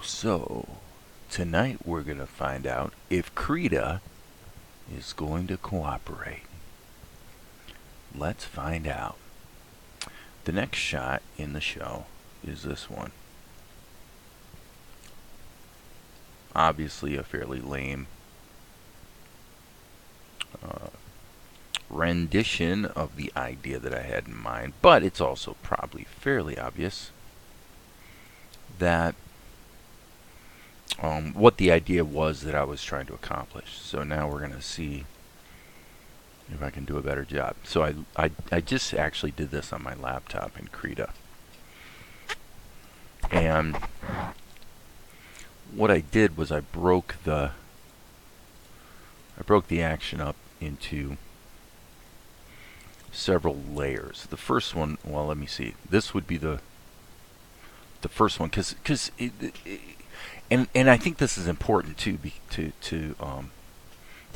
So, tonight we're going to find out if Krita is going to cooperate. Let's find out. The next shot in the show is this one. Obviously a fairly lame rendition of the idea that I had in mind, but it's also probably fairly obvious that what the idea was that I was trying to accomplish. So now we're going to see if I can do a better job. So I just actually did this on my laptop in Krita. And what I did was I broke the action up into several layers. The first one, well, let me see. This would be the first one, because and I think this is important too, to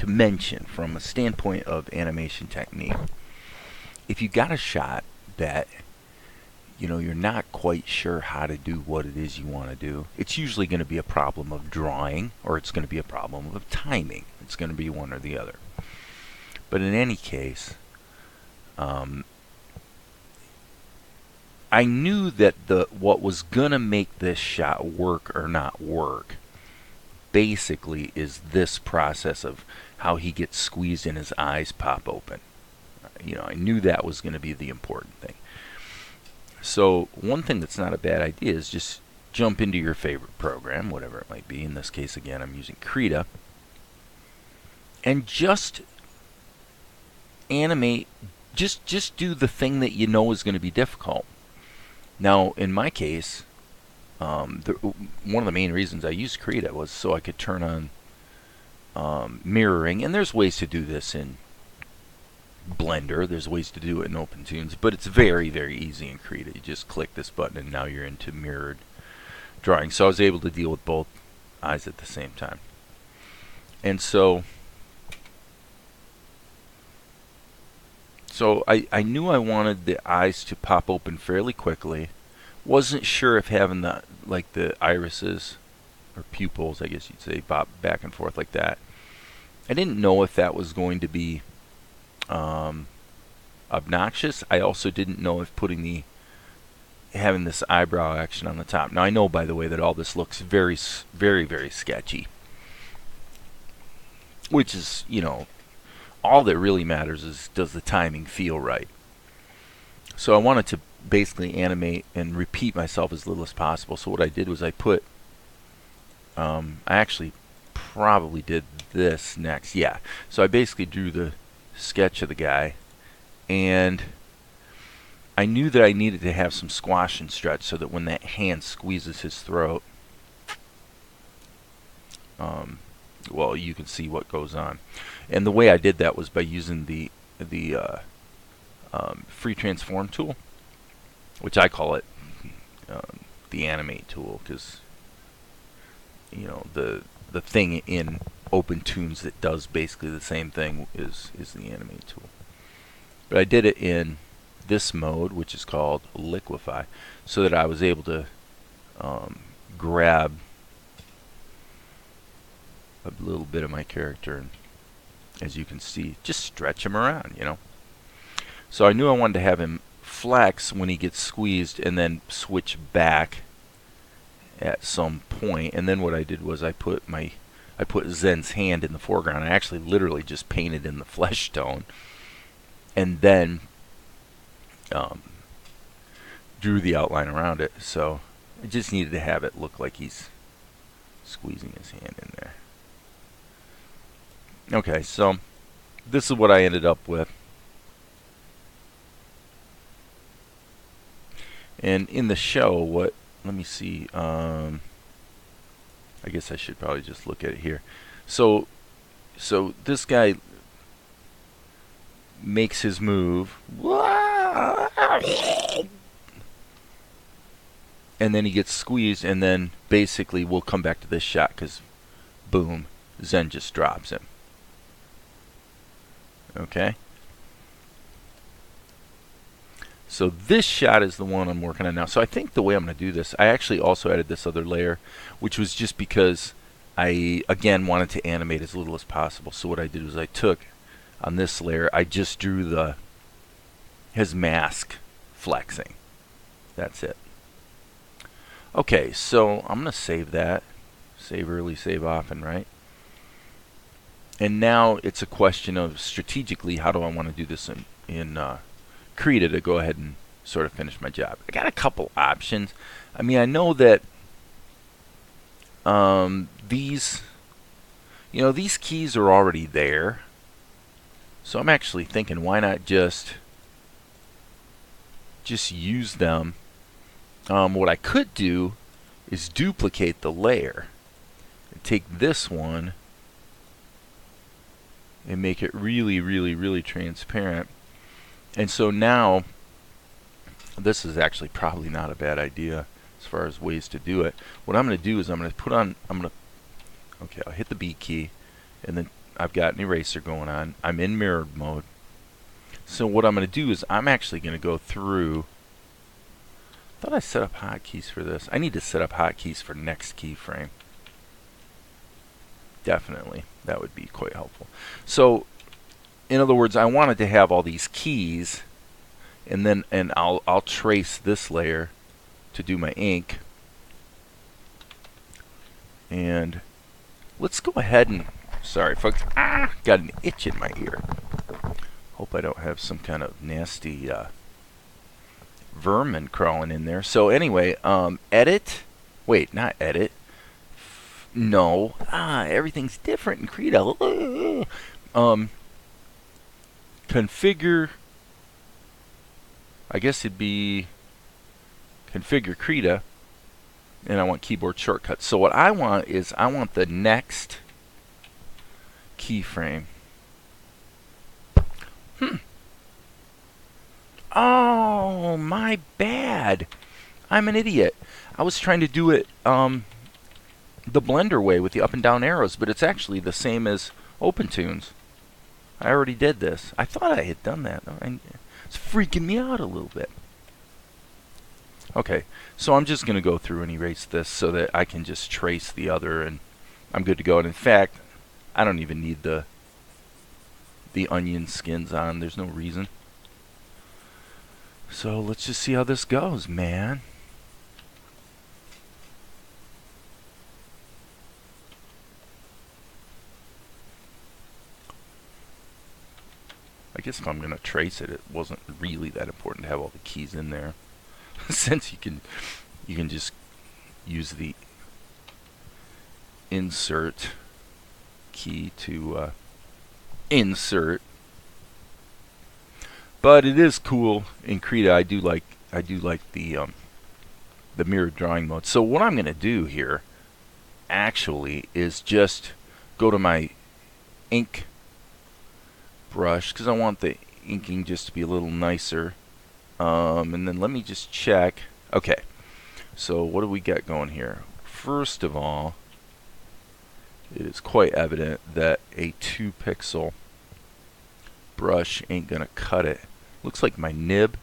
mention from a standpoint of animation technique. If you got a shot that you're not quite sure how to do what it is you want to do, it's usually going to be a problem of drawing, or it's going to be a problem of timing. It's going to be one or the other. But in any case, I knew that what was gonna make this shot work or not work basically is this process of how he gets squeezed and his eyes pop open. I knew that was going to be the important thing. So one thing that's not a bad idea is just jump into your favorite program, whatever it might be. In this case, again, I'm using Krita, and just animate. Just do the thing that you know is going to be difficult. Now, in my case, one of the main reasons I used Krita was so I could turn on mirroring, and there's ways to do this in Blender. There's ways to do it in OpenTunes, but it's very, very easy in Krita. You just click this button, and now you're into mirrored drawing. So I was able to deal with both eyes at the same time. And so I knew I wanted the eyes to pop open fairly quickly. Wasn't sure if having the irises or pupils, I guess you'd say, pop back and forth like that. I didn't know if that was going to be obnoxious. I also didn't know if having this eyebrow action on the top. Now I know, by the way, that all this looks very, very, very sketchy, which is, all that really matters is, does the timing feel right? So I wanted to basically animate and repeat myself as little as possible. So what I did was I actually probably did this next. Yeah. So I basically drew the sketch of the guy, and I knew that I needed to have some squash and stretch so that when that hand squeezes his throat, well, you can see what goes on. And the way I did that was by using the free transform tool, which I call it the animate tool, because the thing in OpenTunes that does basically the same thing is the animate tool. But I did it in this mode, which is called Liquify, so that I was able to grab a little bit of my character and, as you can see, just stretch him around, So I knew I wanted to have him flex when he gets squeezed and then switch back at some point. And then what I did was I put Zen's hand in the foreground. I actually literally just painted in the flesh tone, and then drew the outline around it. So I just needed to have it look like he's squeezing his hand in there. Okay, so this is what I ended up with. And in the show, let me see, I guess I should probably just look at it here. So this guy makes his move, and then he gets squeezed, and then basically we'll come back to this shot because, boom, Zen just drops him. Okay? So this shot is the one I'm working on now. So I think the way I'm going to do this, I actually also added this other layer, which was just because I, again, wanted to animate as little as possible. So what I did was I took, on this layer, I just drew his mask flexing. That's it. Okay, so I'm going to save that. Save early, save often, right? And now it's a question of strategically, how do I want to do this in Krita to go ahead and sort of finish my job. I got a couple options. I mean, I know that these keys are already there. So I'm actually thinking, why not just use them? What I could do is duplicate the layer and take this one and make it really, really, really transparent. And so now, this is actually probably not a bad idea as far as ways to do it. What I'm going to do is okay, I'll hit the B key, and then I've got an eraser going on. I'm in mirrored mode. So what I'm going to do is I'm actually going to go through. I thought I set up hotkeys for this. I need to set up hotkeys for next keyframe. Definitely, that would be quite helpful. So, in other words, I wanted to have all these keys, and I'll trace this layer to do my ink. And let's go ahead and, sorry folks, got an itch in my ear. Hope I don't have some kind of nasty vermin crawling in there. So anyway, edit. Wait, not edit. No. Everything's different in Krita. Configure. I guess it'd be configure Krita. And I want keyboard shortcuts. So what I want is I want the next keyframe. Oh, my bad. I'm an idiot. I was trying to do it the Blender way with the up and down arrows, but it's actually the same as OpenTunes. I already did this. I thought I had done that. It's freaking me out a little bit. Okay, so I'm just going to go through and erase this so that I can just trace the other, and I'm good to go. And in fact, I don't even need the onion skins on. There's no reason. So let's just see how this goes, man. I guess if I'm going to trace it, it wasn't really that important to have all the keys in there. Since you can just use the insert key to insert. But it is cool in Krita. I do like the mirrored drawing mode. So what I'm going to do here actually is just go to my ink brush, because I want the inking just to be a little nicer. And then let me just check. Okay, so what do we got going here? First of all, it is quite evident that a 2-pixel brush ain't gonna cut it. Looks like my nib.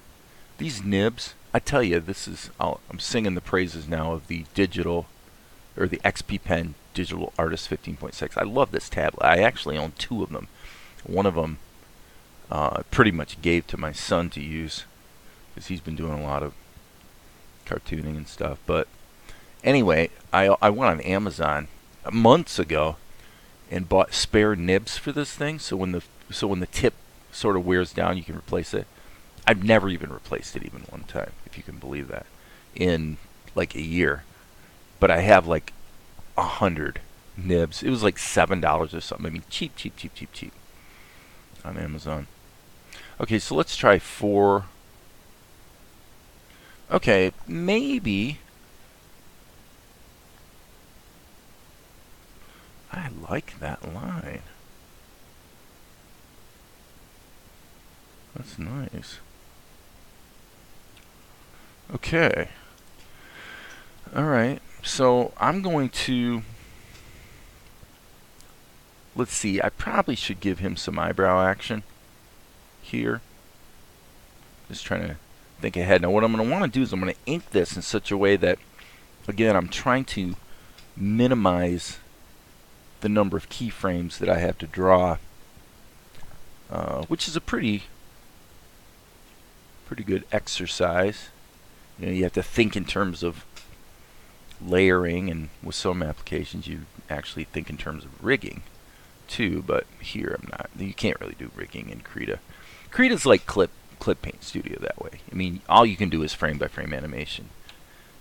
These nibs, I tell you, this is, I'm singing the praises now of the digital, or the XP Pen Digital Artist 15.6. I love this tablet. I actually own 2 of them. One of them pretty much gave to my son to use, because he's been doing a lot of cartooning and stuff. But anyway, I went on Amazon months ago and bought spare nibs for this thing, so when the tip sort of wears down, you can replace it. I've never even replaced it even one time, if you can believe that, in like a year. But I have like 100 nibs. It was like $7 or something. I mean, cheap on Amazon. Okay, so let's try 4. Okay, maybe. I like that line. That's nice. Okay. Alright, so I'm going to, let's see, I probably should give him some eyebrow action here. Just trying to think ahead. Now what I'm going to want to do is I'm going to ink this in such a way that, again, I'm trying to minimize the number of keyframes that I have to draw, which is a pretty good exercise. You know, you have to think in terms of layering, and with some applications you actually think in terms of rigging too, but here I'm not. You can't really do rigging in Krita. Krita's like Clip Paint Studio that way. I mean, all you can do is frame by frame animation,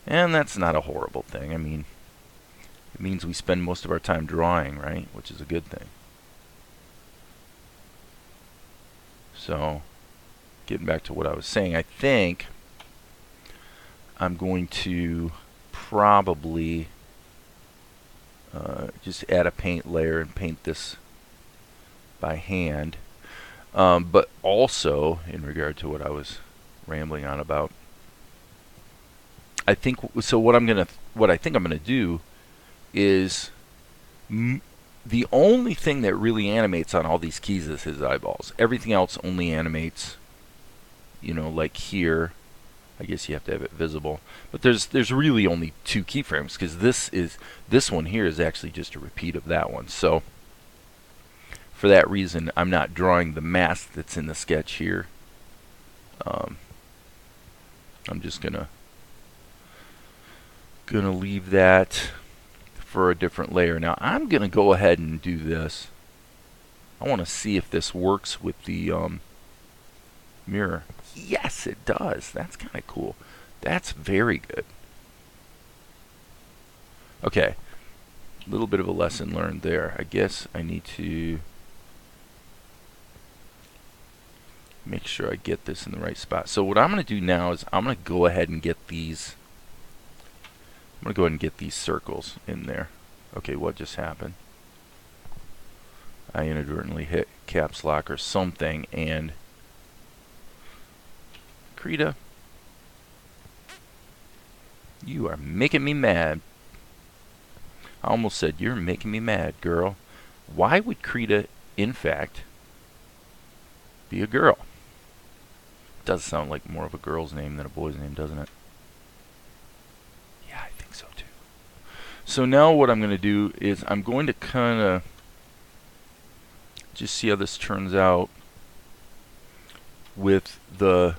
and that's not a horrible thing. I mean, it means we spend most of our time drawing, right? Which is a good thing. So, getting back to what I was saying, I think I'm going to probably just add a paint layer and paint this by hand. But also, in regard to what I was rambling on about, I think so. What I think I'm gonna do is the only thing that really animates on all these keys is his eyeballs. Everything else only animates, you know, like here. I guess you have to have it visible, but there's really only 2 keyframes, because this one here is actually just a repeat of that one. So for that reason, I'm not drawing the mask that's in the sketch here. I'm just gonna leave that for a different layer. Now I'm gonna go ahead and do this. I want to see if this works with the mirror. Yes, it does. That's kind of cool. That's very good. Okay, a little bit of a lesson learned there. I guess I need to make sure I get this in the right spot. So what I'm going to do now is I'm going to go ahead and get these. I'm going to go ahead and get these circles in there. Okay, what just happened? I inadvertently hit caps lock or something, and Krita, you are making me mad. I almost said, you're making me mad, girl. Why would Krita, in fact, be a girl? It does sound like more of a girl's name than a boy's name, doesn't it? Yeah, I think so too. So now what I'm going to do is I'm going to kind of just see how this turns out with the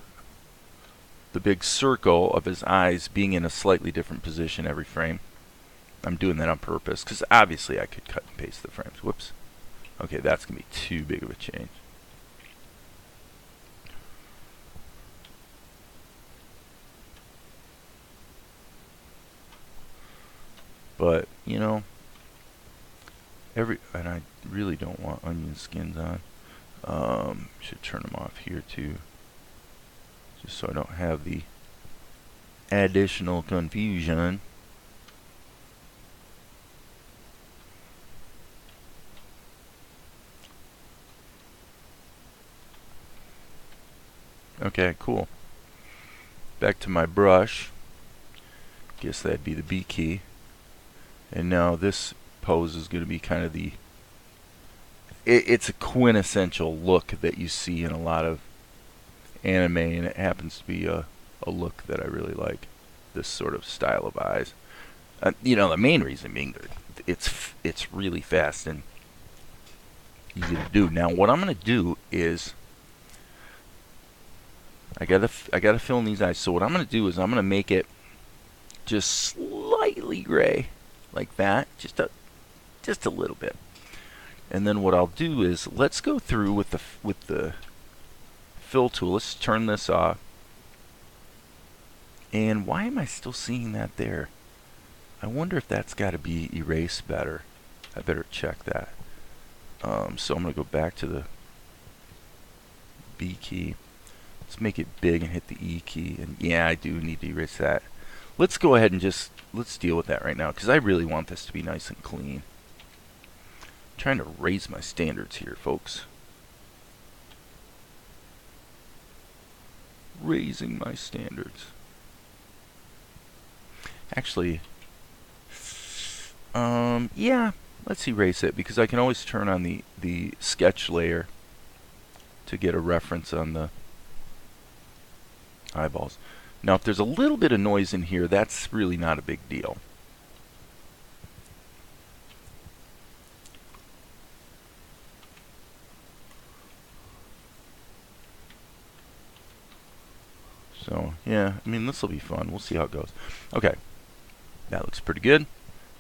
big circle of his eyes being in a slightly different position every frame. I'm doing that on purpose because obviously I could cut and paste the frames. Whoops. Okay, that's going to be too big of a change. But, you know, and I really don't want onion skins on. Should turn them off here too, just so I don't have the additional confusion. Okay, cool. Back to my brush. Guess that'd be the B key. And now this pose is going to be kind of the... It's a quintessential look that you see in a lot of anime, and it happens to be a look that I really like. This sort of style of eyes. You know, the main reason being that it's really fast and easy to do. Now, what I'm going to do is I gotta fill in these eyes. So what I'm going to do is I'm going to make it just slightly gray, like that, just a little bit. And then what I'll do is let's go through with the fill tool. Let's turn this off. And why am I still seeing that there? I wonder if that's got to be erased better. I better check that. So I'm going to go back to the B key. Let's make it big and hit the E key. And yeah, I do need to erase that. Let's go ahead and let's deal with that right now, because I really want this to be nice and clean. I'm trying to raise my standards here, folks. Raising my standards. Actually, yeah, let's erase it, because I can always turn on the sketch layer to get a reference on the eyeballs. Now if there's a little bit of noise in here, that's really not a big deal. So yeah, I mean, this will be fun. We'll see how it goes. Okay, that looks pretty good.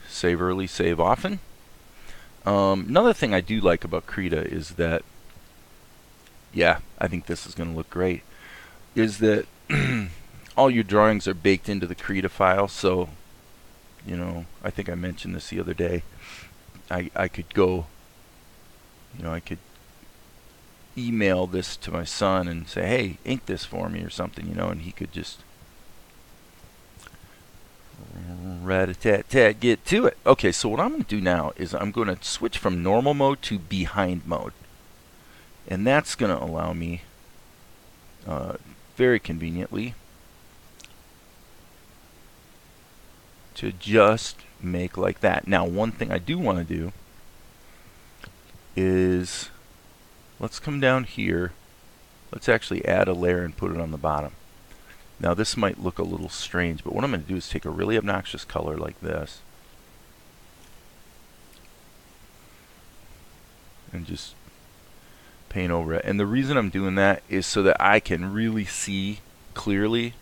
Save early, save often. Another thing I do like about Krita is that, yeah, I think this is going to look great, is that all your drawings are baked into the Krita file. So, you know, I think I mentioned this the other day. I could go, you know, I could email this to my son and say, hey, ink this for me or something, you know, and he could just rat-a-tat-tat, get to it. Okay, so what I'm going to do now is I'm going to switch from normal mode to behind mode. And that's going to allow me, very conveniently, to just make like that. Now, one thing I do want to do is, let's come down here. Let's actually add a layer and put it on the bottom. Now this might look a little strange, but what I'm going to do is take a really obnoxious color like this and just paint over it. And the reason I'm doing that is so that I can really see clearly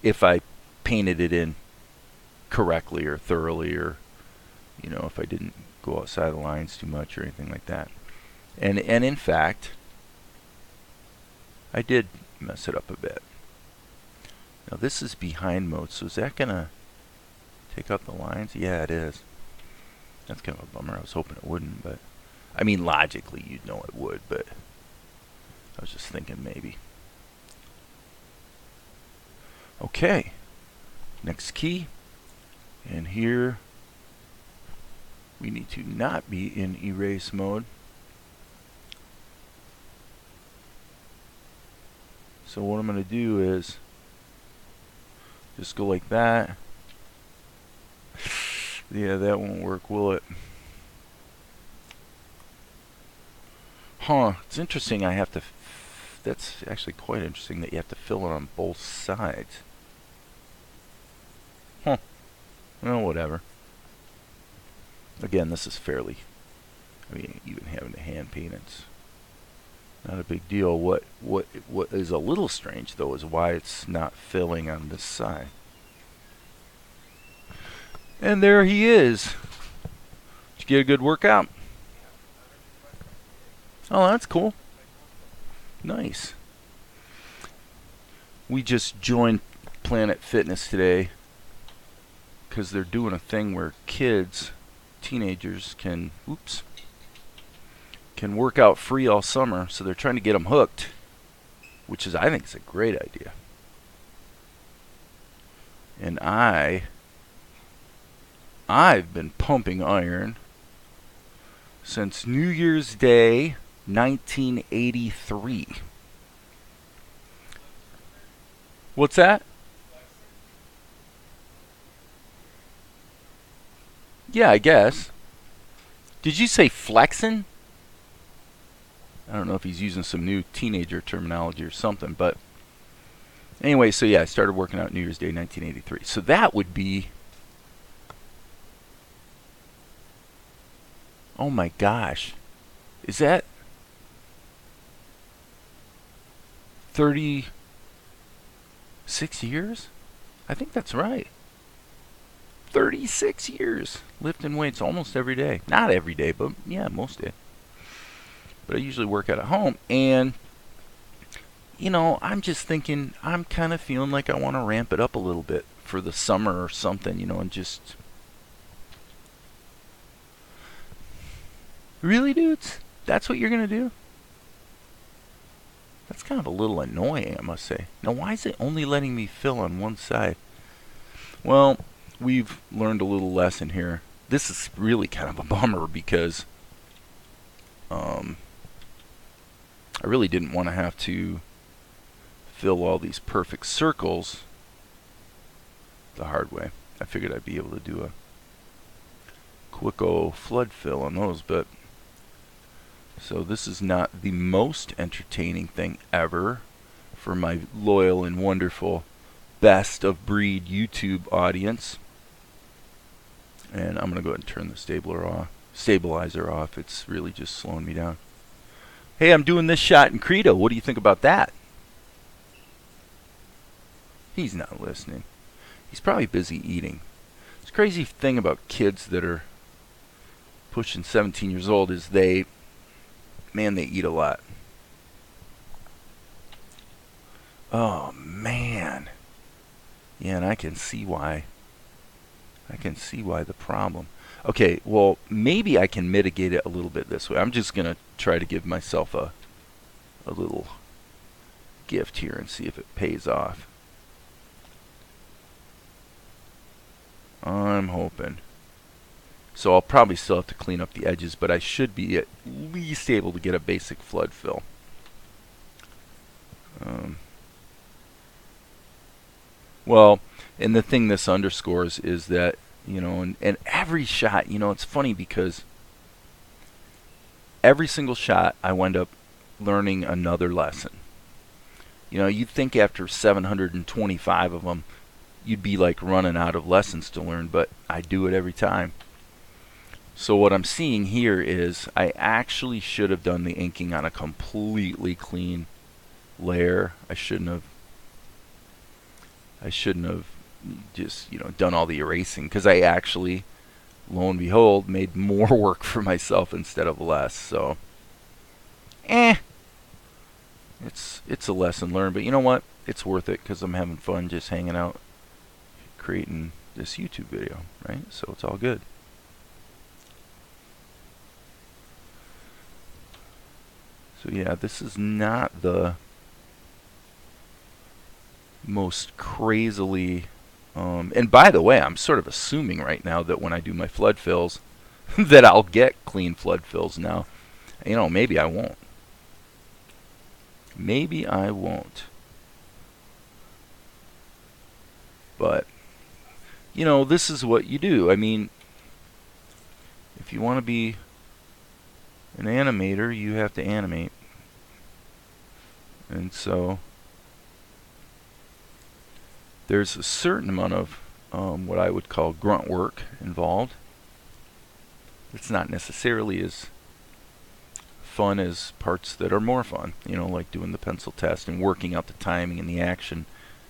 if I painted it in correctly or thoroughly, or, you know, if I didn't go outside the lines too much or anything like that. And in fact, I did mess it up a bit. Now this is behind mode, so is that gonna take out the lines? Yeah, it is. That's kind of a bummer. I was hoping it wouldn't, but I mean, logically you'd know it would, but I was just thinking maybe. Okay, next key, and here we need to not be in erase mode. So what I'm going to do is just go like that. Yeah, that won't work, will it? Huh, it's interesting I have to, that's actually quite interesting that you have to fill it on both sides. Huh, well, whatever. Again, this is fairly, I mean, even having to hand paint it's not a big deal. What is a little strange though is why it's not filling on this side. And there he is. Did you get a good workout? Oh, that's cool. Nice. We just joined Planet Fitness today because they're doing a thing where kids, teenagers can, can work out free all summer, so they're trying to get them hooked, which is, I think, is a great idea. And I've been pumping iron since New Year's Day 1983. What's that? Yeah, I guess. Did you say flexin'? I don't know if he's using some new teenager terminology or something, but anyway, so yeah, I started working out New Year's Day 1983. So that would be, oh my gosh, is that 36 years? I think that's right. 36 years lifting weights almost every day. Not every day, but yeah, most days. But I usually work out at home, and you know, I'm just thinking, I'm kind of feeling like I want to ramp it up a little bit for the summer or something, you know, and just really, dudes, that's what you're gonna do? That's kind of a little annoying, I must say. Now, why is it only letting me fill on one side? Well, we've learned a little lesson here. This is really kind of a bummer because I really didn't want to have to fill all these perfect circles the hard way. I figured I'd be able to do a quick-o flood fill on those, but so this is not the most entertaining thing ever for my loyal and wonderful best of breed YouTube audience. And I'm going to go ahead and turn the stabilizer off. It's really just slowing me down. Hey, I'm doing this shot in Krita. What do you think about that? He's not listening. He's probably busy eating. This crazy thing about kids that are pushing 17 years old is they eat a lot. Oh, man. Yeah, and I can see why. The problem. Okay, well, maybe I can mitigate it a little bit this way. I'm just going to try to give myself a little gift here and see if it pays off. I'm hoping. So I'll probably still have to clean up the edges, but I should be at least able to get a basic flood fill. Well, and the thing this underscores is that, you know, and every shot, you know, it's funny because every single shot I wind up learning another lesson. You know, you'd think after 725 of them, you'd be like running out of lessons to learn, but I do it every time. So what I'm seeing here is I actually should have done the inking on a completely clean layer. I shouldn't have just, you know, done all the erasing, because I actually, lo and behold, made more work for myself instead of less. So it's a lesson learned, but you know what, it's worth it because I'm having fun just hanging out creating this YouTube video, right? So it's all good. So yeah, this is not the most crazily and by the way, I'm sort of assuming right now that when I do my flood fills that I'll get clean flood fills now. You know, maybe I won't. Maybe I won't. But you know, this is what you do. I mean, if you want to be an animator, you have to animate. And so there's a certain amount of what I would call grunt work involved. It's not necessarily as fun as parts that are more fun. You know, like doing the pencil test and working out the timing and the action.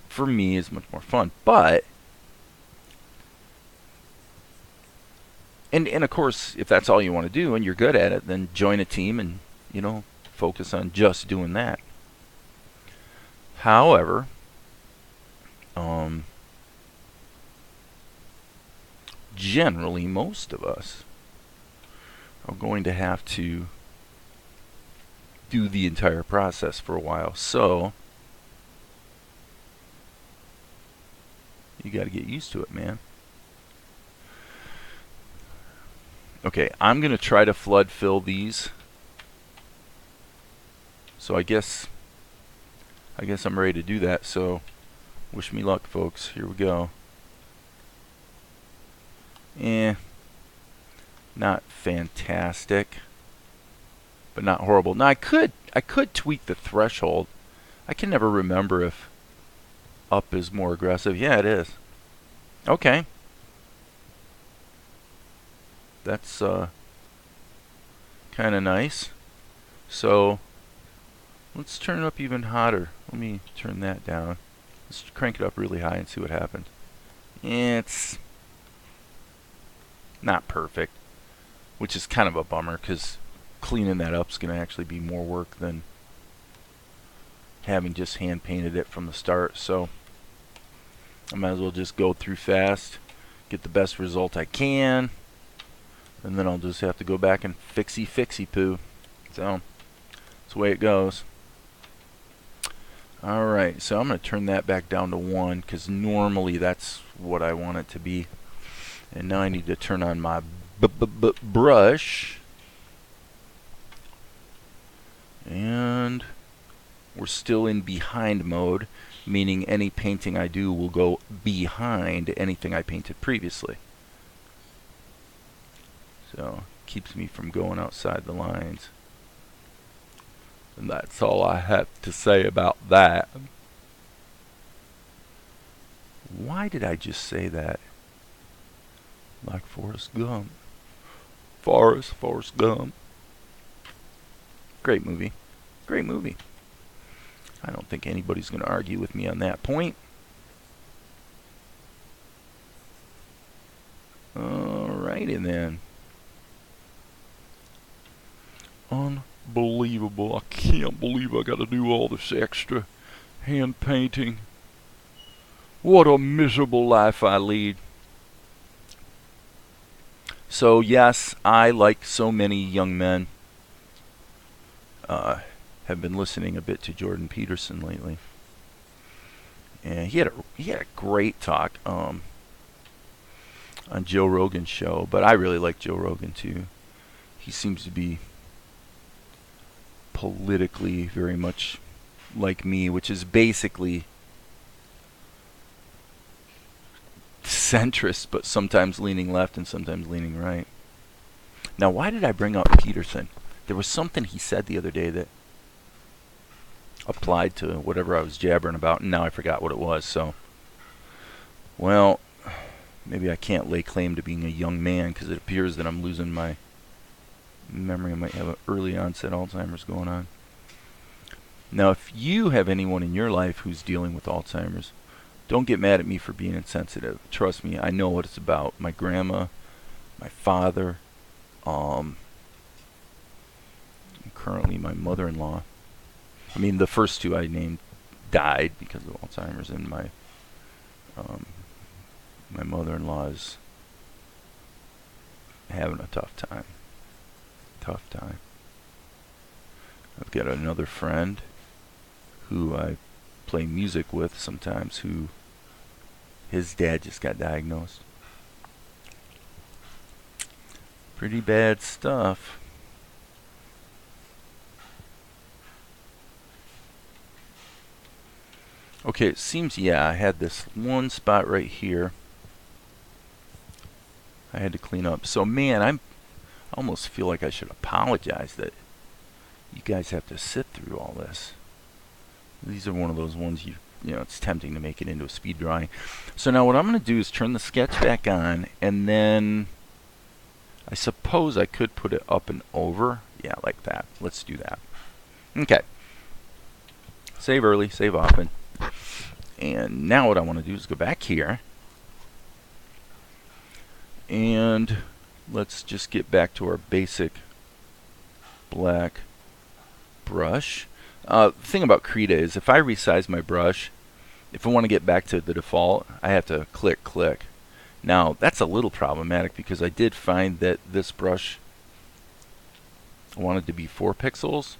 For me, is much more fun. But and of course, if that's all you want to do and you're good at it, then join a team and, you know, focus on just doing that. However, generally most of us are going to have to do the entire process for a while. So you got to get used to it, man. Okay, I'm going to try to flood fill these. So I guess I'm ready to do that. So wish me luck, folks. Here we go. Not fantastic, but not horrible. Now I could tweak the threshold. I can never remember if up is more aggressive. Yeah, it is. Okay. That's kind of nice. So let's turn it up even hotter. Let me turn that down. Let's crank it up really high and see what happens. It's not perfect, which is kind of a bummer because cleaning that up is going to actually be more work than having just hand painted it from the start. So I might as well just go through fast, get the best result I can, and then I'll just have to go back and fixy poo. So that's the way it goes. Alright, so I'm going to turn that back down to 1 because normally that's what I want it to be. And now I need to turn on my brush. And we're still in behind mode, meaning any painting I do will go behind anything I painted previously. So keeps me from going outside the lines. And that's all I have to say about that. Why did I just say that? Like Forrest Gump. Forrest Gump. Great movie. Great movie. I don't think anybody's going to argue with me on that point. Alrighty then. Unbelievable. I can't believe I got to do all this extra hand painting. What a miserable life I lead. So yes, I, like so many young men, have been listening a bit to Jordan Peterson lately, and he had a great talk on Joe Rogan's show. But I really like Joe Rogan too. He seems to be politically very much like me, which is basically centrist, but sometimes leaning left and sometimes leaning right. Now, why did I bring up Peterson? There was something he said the other day that applied to whatever I was jabbering about, and now I forgot what it was. So, well, maybe I can't lay claim to being a young man because it appears that I'm losing my memory. I might have an early onset Alzheimer's going on. Now, if you have anyone in your life who's dealing with Alzheimer's, don't get mad at me for being insensitive. Trust me, I know what it's about. My grandma, my father, currently my mother-in-law. I mean, the first two I named died because of Alzheimer's, and my mother-in-law is having a tough time. Tough time. I've got another friend who I play music with sometimes, who his dad just got diagnosed. Pretty bad stuff. Okay, it seems, yeah, I had this one spot right here I had to clean up. So, man, I almost feel like I should apologize that you guys have to sit through all this. These are one of those ones you know, it's tempting to make it into a speed drawing. So now what I'm going to do is turn the sketch back on, and then I suppose I could put it up and over. Yeah, like that. Let's do that. Okay. Save early, save often. And now what I want to do is go back here, and let's just get back to our basic black brush. The thing about Krita is if I resize my brush, if I want to get back to the default, I have to click. Now, that's a little problematic because I did find that this brush wanted to be 4 pixels.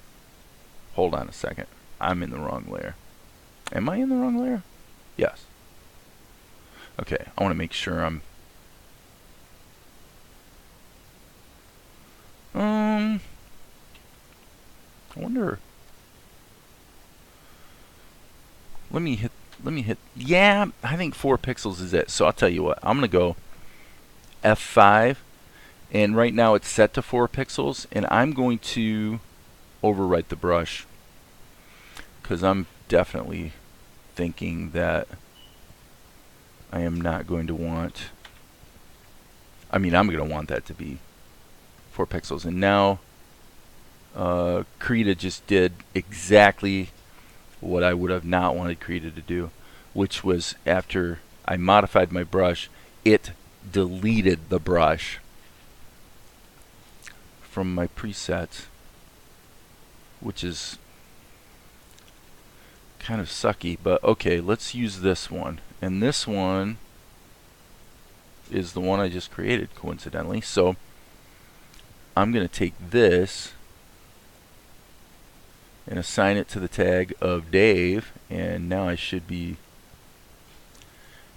Hold on a second. I'm in the wrong layer. Am I in the wrong layer? Yes. Okay, I want to make sure I'm... I wonder... Let me hit... Yeah, I think 4 pixels is it. So I'll tell you what. I'm going to go F5. And right now it's set to 4 pixels. And I'm going to overwrite the brush, because I'm definitely thinking that I am not going to want... I mean, I'm going to want that to be 4 pixels. And now Krita just did exactly what I would have not wanted Krita to do, which was after I modified my brush, it deleted the brush from my presets, which is kind of sucky. But okay, let's use this one. And this one is the one I just created, coincidentally. So I'm going to take this and assign it to the tag of Dave, and now I should be,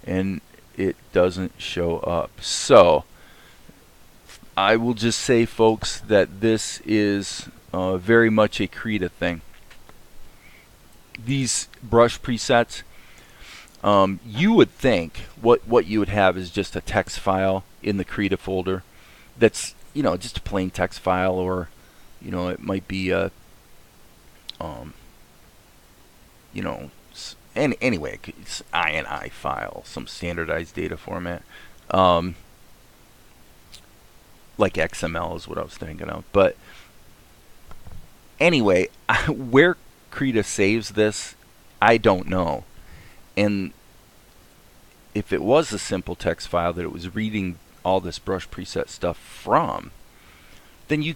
and it doesn't show up. So I will just say, folks, that this is very much a Krita thing. These brush presets, you would think what you would have is just a text file in the Krita folder that's, you know, just a plain text file, or, you know, it might be a um, you know, anyway, it's INI file, some standardized data format. Um, like XML is what I was thinking of. But anyway, where Krita saves this, I don't know. And if it was a simple text file that it was reading all this brush preset stuff from, then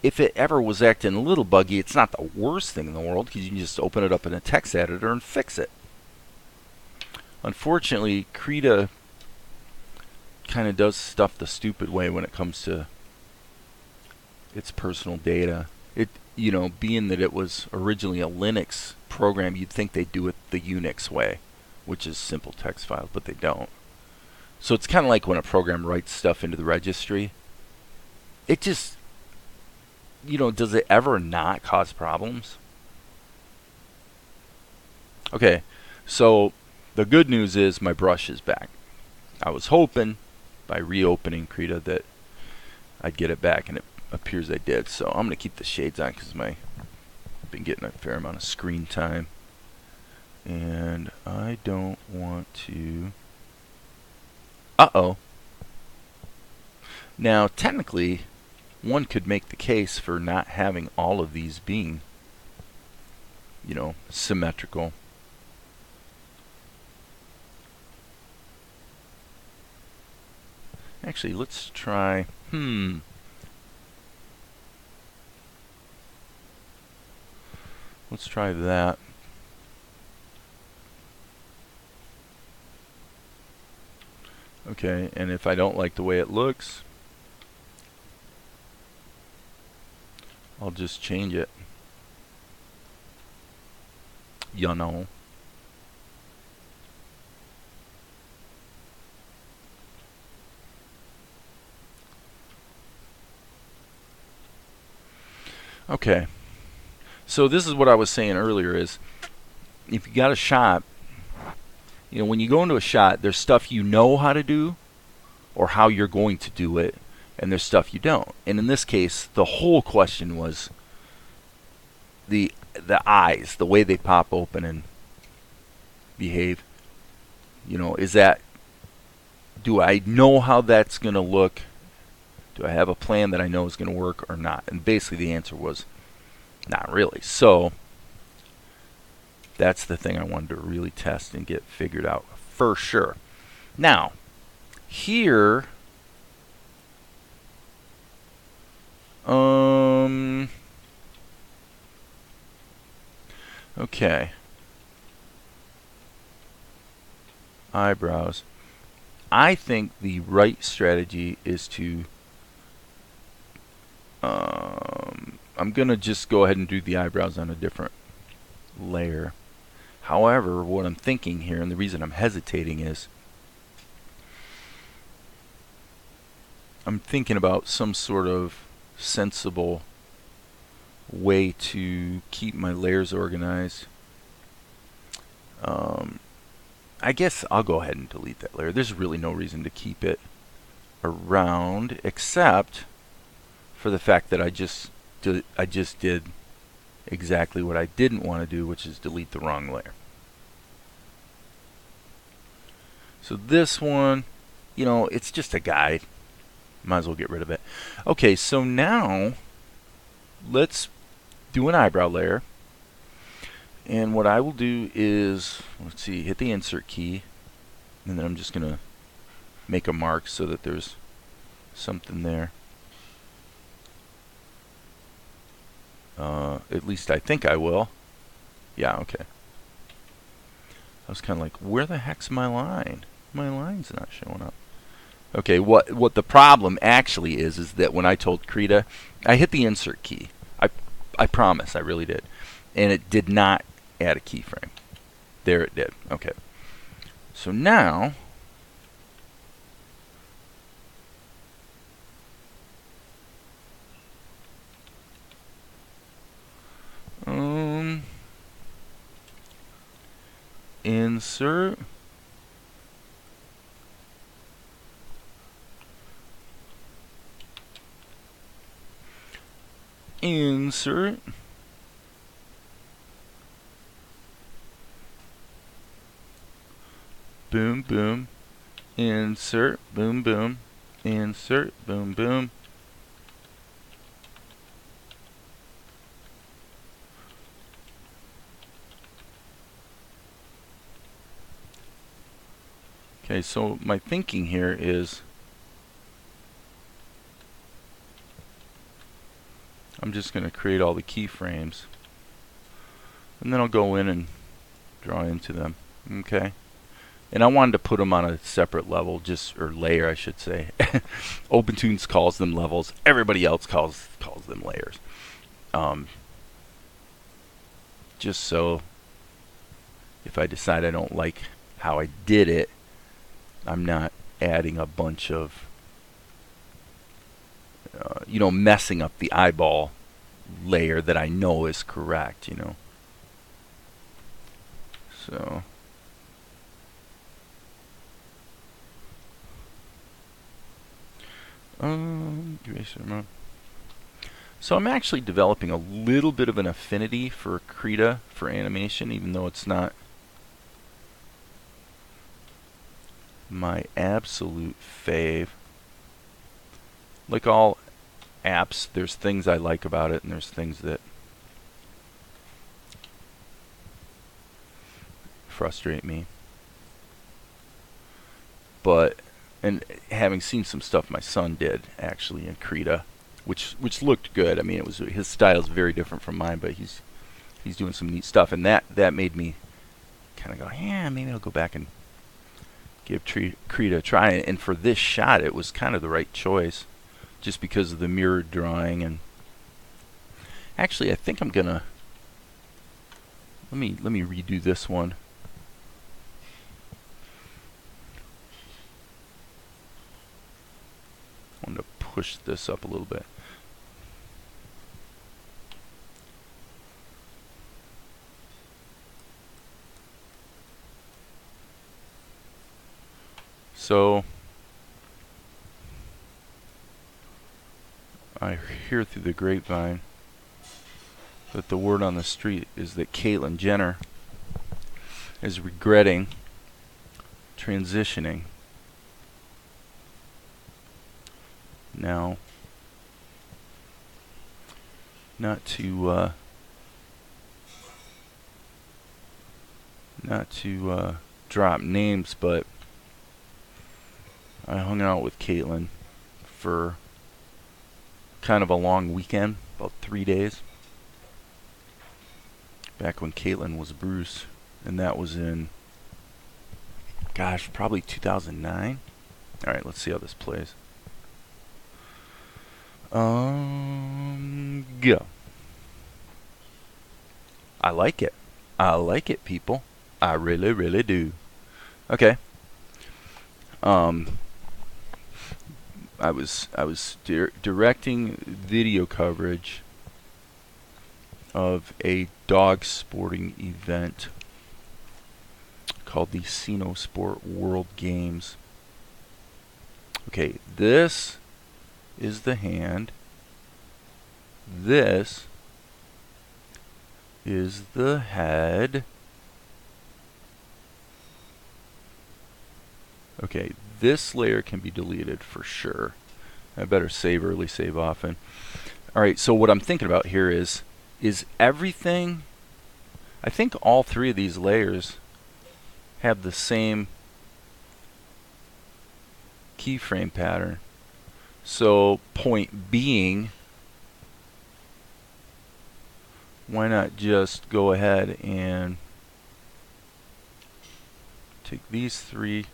if it ever was acting a little buggy, it's not the worst thing in the world because you can just open it up in a text editor and fix it. Unfortunately, Krita kind of does stuff the stupid way when it comes to its personal data. Being that it was originally a Linux program, you'd think they'd do it the Unix way, which is simple text files, but they don't. So it's kind of like when a program writes stuff into the registry. It just, does it ever not cause problems? Okay, so the good news is my brush is back. I was hoping by reopening Krita that I'd get it back, and it appears I did. So I'm going to keep the shades on because I've been getting a fair amount of screen time. And I don't want to... Uh-oh. Now, technically, one could make the case for not having all of these being, symmetrical. Actually, let's try... Let's try that. Okay, and if I don't like the way it looks, I'll just change it. Okay. So this is what I was saying earlier is if you got a shot, when you go into a shot, there's stuff you know how to do or how you're going to do it, and there's stuff you don't. And in this case, the whole question was the eyes, the way they pop open and behave. Is that, do I know how that's going to look? Do I have a plan that I know is going to work or not? And basically the answer was not really. So that's the thing I wanted to really test and get figured out for sure. Now, here, okay, eyebrows. I think the right strategy is to, I'm going to just go ahead and do the eyebrows on a different layer. However, what I'm thinking here, and the reason I'm hesitating is, I'm thinking about some sort of sensible way to keep my layers organized. I guess I'll go ahead and delete that layer. There's really no reason to keep it around except for the fact that I just did exactly what I didn't want to do, which is delete the wrong layer. So this one, it's just a guide. Might as well get rid of it. Okay, so now let's do an eyebrow layer. And what I will do is, let's see, hit the insert key, and then I'm just going to make a mark so that there's something there. At least I think I will. Yeah, okay. I was kind of like, where the heck's my line? My line's not showing up. Okay, what the problem actually is that when I told Krita, I hit the insert key. I promise, I really did. And it did not add a keyframe. There it did. Okay. So now, insert. Insert. boom, boom, insert, boom, boom, insert, boom, boom. Okay, so my thinking here is I'm just going to create all the keyframes, and then I'll go in and draw into them. Okay, and I wanted to put them on a separate level, or layer, I should say. OpenTunes calls them levels. Everybody else calls them layers. Just so if I decide I don't like how I did it, I'm not adding a bunch of messing up the eyeball layer that I know is correct, So so I'm actually developing a little bit of an affinity for Krita for animation, even though it's not my absolute fave. Like all apps, there's things I like about it, and there's things that frustrate me. But, and having seen some stuff my son did actually in Krita, which looked good. I mean, his style is very different from mine, but he's doing some neat stuff, and that made me kind of go, yeah, maybe I'll go back and give Krita a try. And for this shot, it was kind of the right choice, just because of the mirrored drawing. And actually, I think I'm gonna let me redo this one. I want to push this up a little bit. So I hear through the grapevine that the word on the street is that Caitlyn Jenner is regretting transitioning. Now, not to drop names, but I hung out with Caitlyn for kind of a long weekend, about 3 days, back when Caitlyn was Bruce, and that was in, gosh, probably 2009. All right, let's see how this plays. Go. I like it. I like it, people. I really, really do. Okay. I was directing video coverage of a dog sporting event called the Sino Sport World Games. Okay, this is the hand. This is the head. Okay, this layer can be deleted for sure. I better save early, save often. Alright, so what I'm thinking about here is everything, I think all three of these layers have the same keyframe pattern. So point being, why not just go ahead and take these three.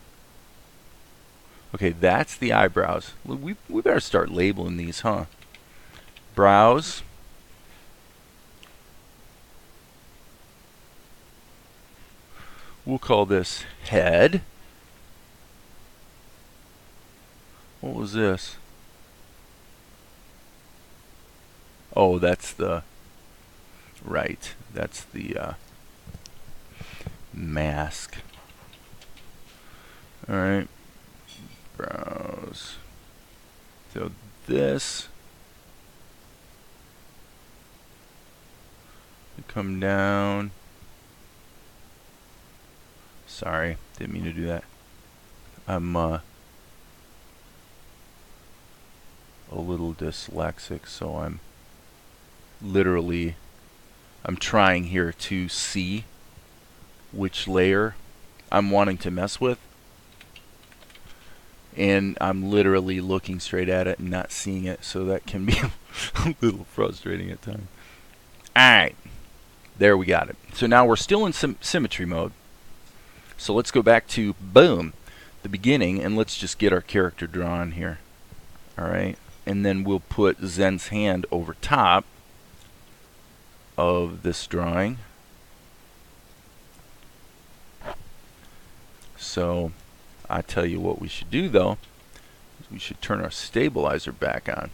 Okay, that's the eyebrows. We better start labeling these, huh? Brows. We'll call this head. What was this? Oh, that's the, right, that's the mask. Alright, brows. So this come down, Sorry, didn't mean to do that. I'm a little dyslexic, so I'm trying here to see which layer I'm wanting to mess with, and I'm literally looking straight at it and not seeing it, so that can be a little frustrating at times. Alright, there we got it. So now we're still in symmetry mode. So let's go back to, boom, the beginning, and let's just get our character drawn here. Alright, and then we'll put Zen's hand over top of this drawing. So I tell you what we should do though, is we should turn our stabilizer back on.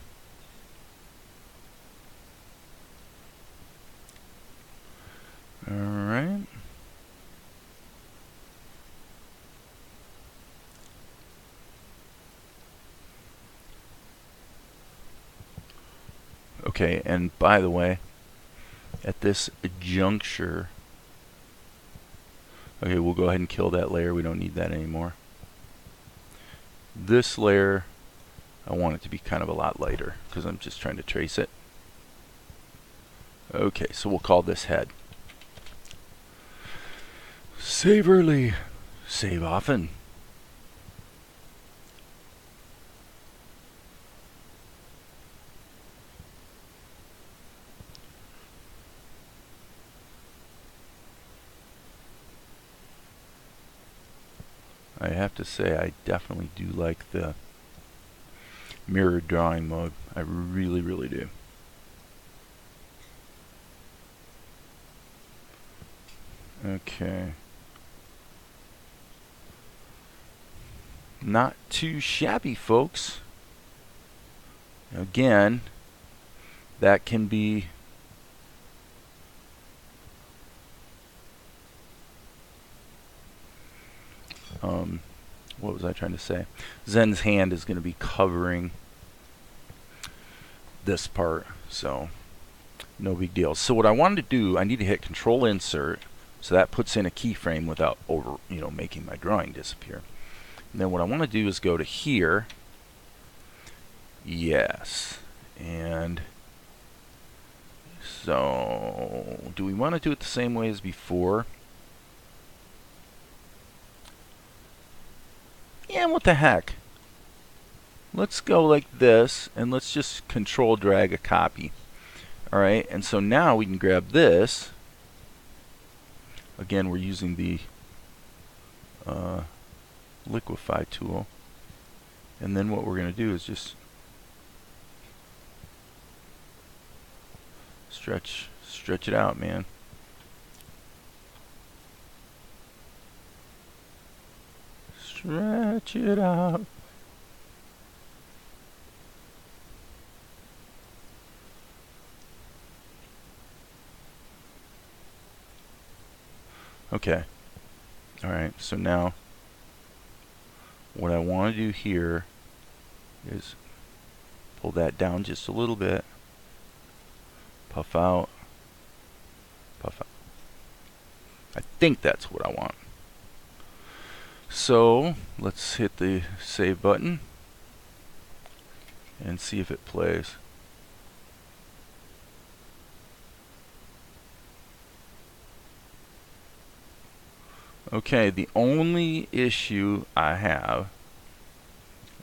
Alright. Okay, and by the way, at this juncture, okay, we'll go ahead and kill that layer. We don't need that anymore. This layer, I want it to be kind of a lot lighter because I'm just trying to trace it. Okay, so we'll call this head. Save early, save often. I have to say I definitely do like the mirrored drawing mode. I really, really do. Okay. Not too shabby, folks. Again, that can be what was I trying to say? Zen's hand is going to be covering this part, so no big deal. So what I wanted to do, I need to hit Control Insert, so that puts in a keyframe without making my drawing disappear. And then what I want to do is go to here. Yes. And so do we want to do it the same way as before? Yeah, what the heck? Let's go like this, and let's just control drag a copy. Alright, and so now we can grab this. Again, we're using the Liquify tool. And then what we're going to do is just stretch it out, man. Stretch it out. Okay. Alright, so now what I want to do here is pull that down just a little bit. Puff out. Puff out. I think that's what I want. So let's hit the save button and see if it plays. Okay, the only issue I have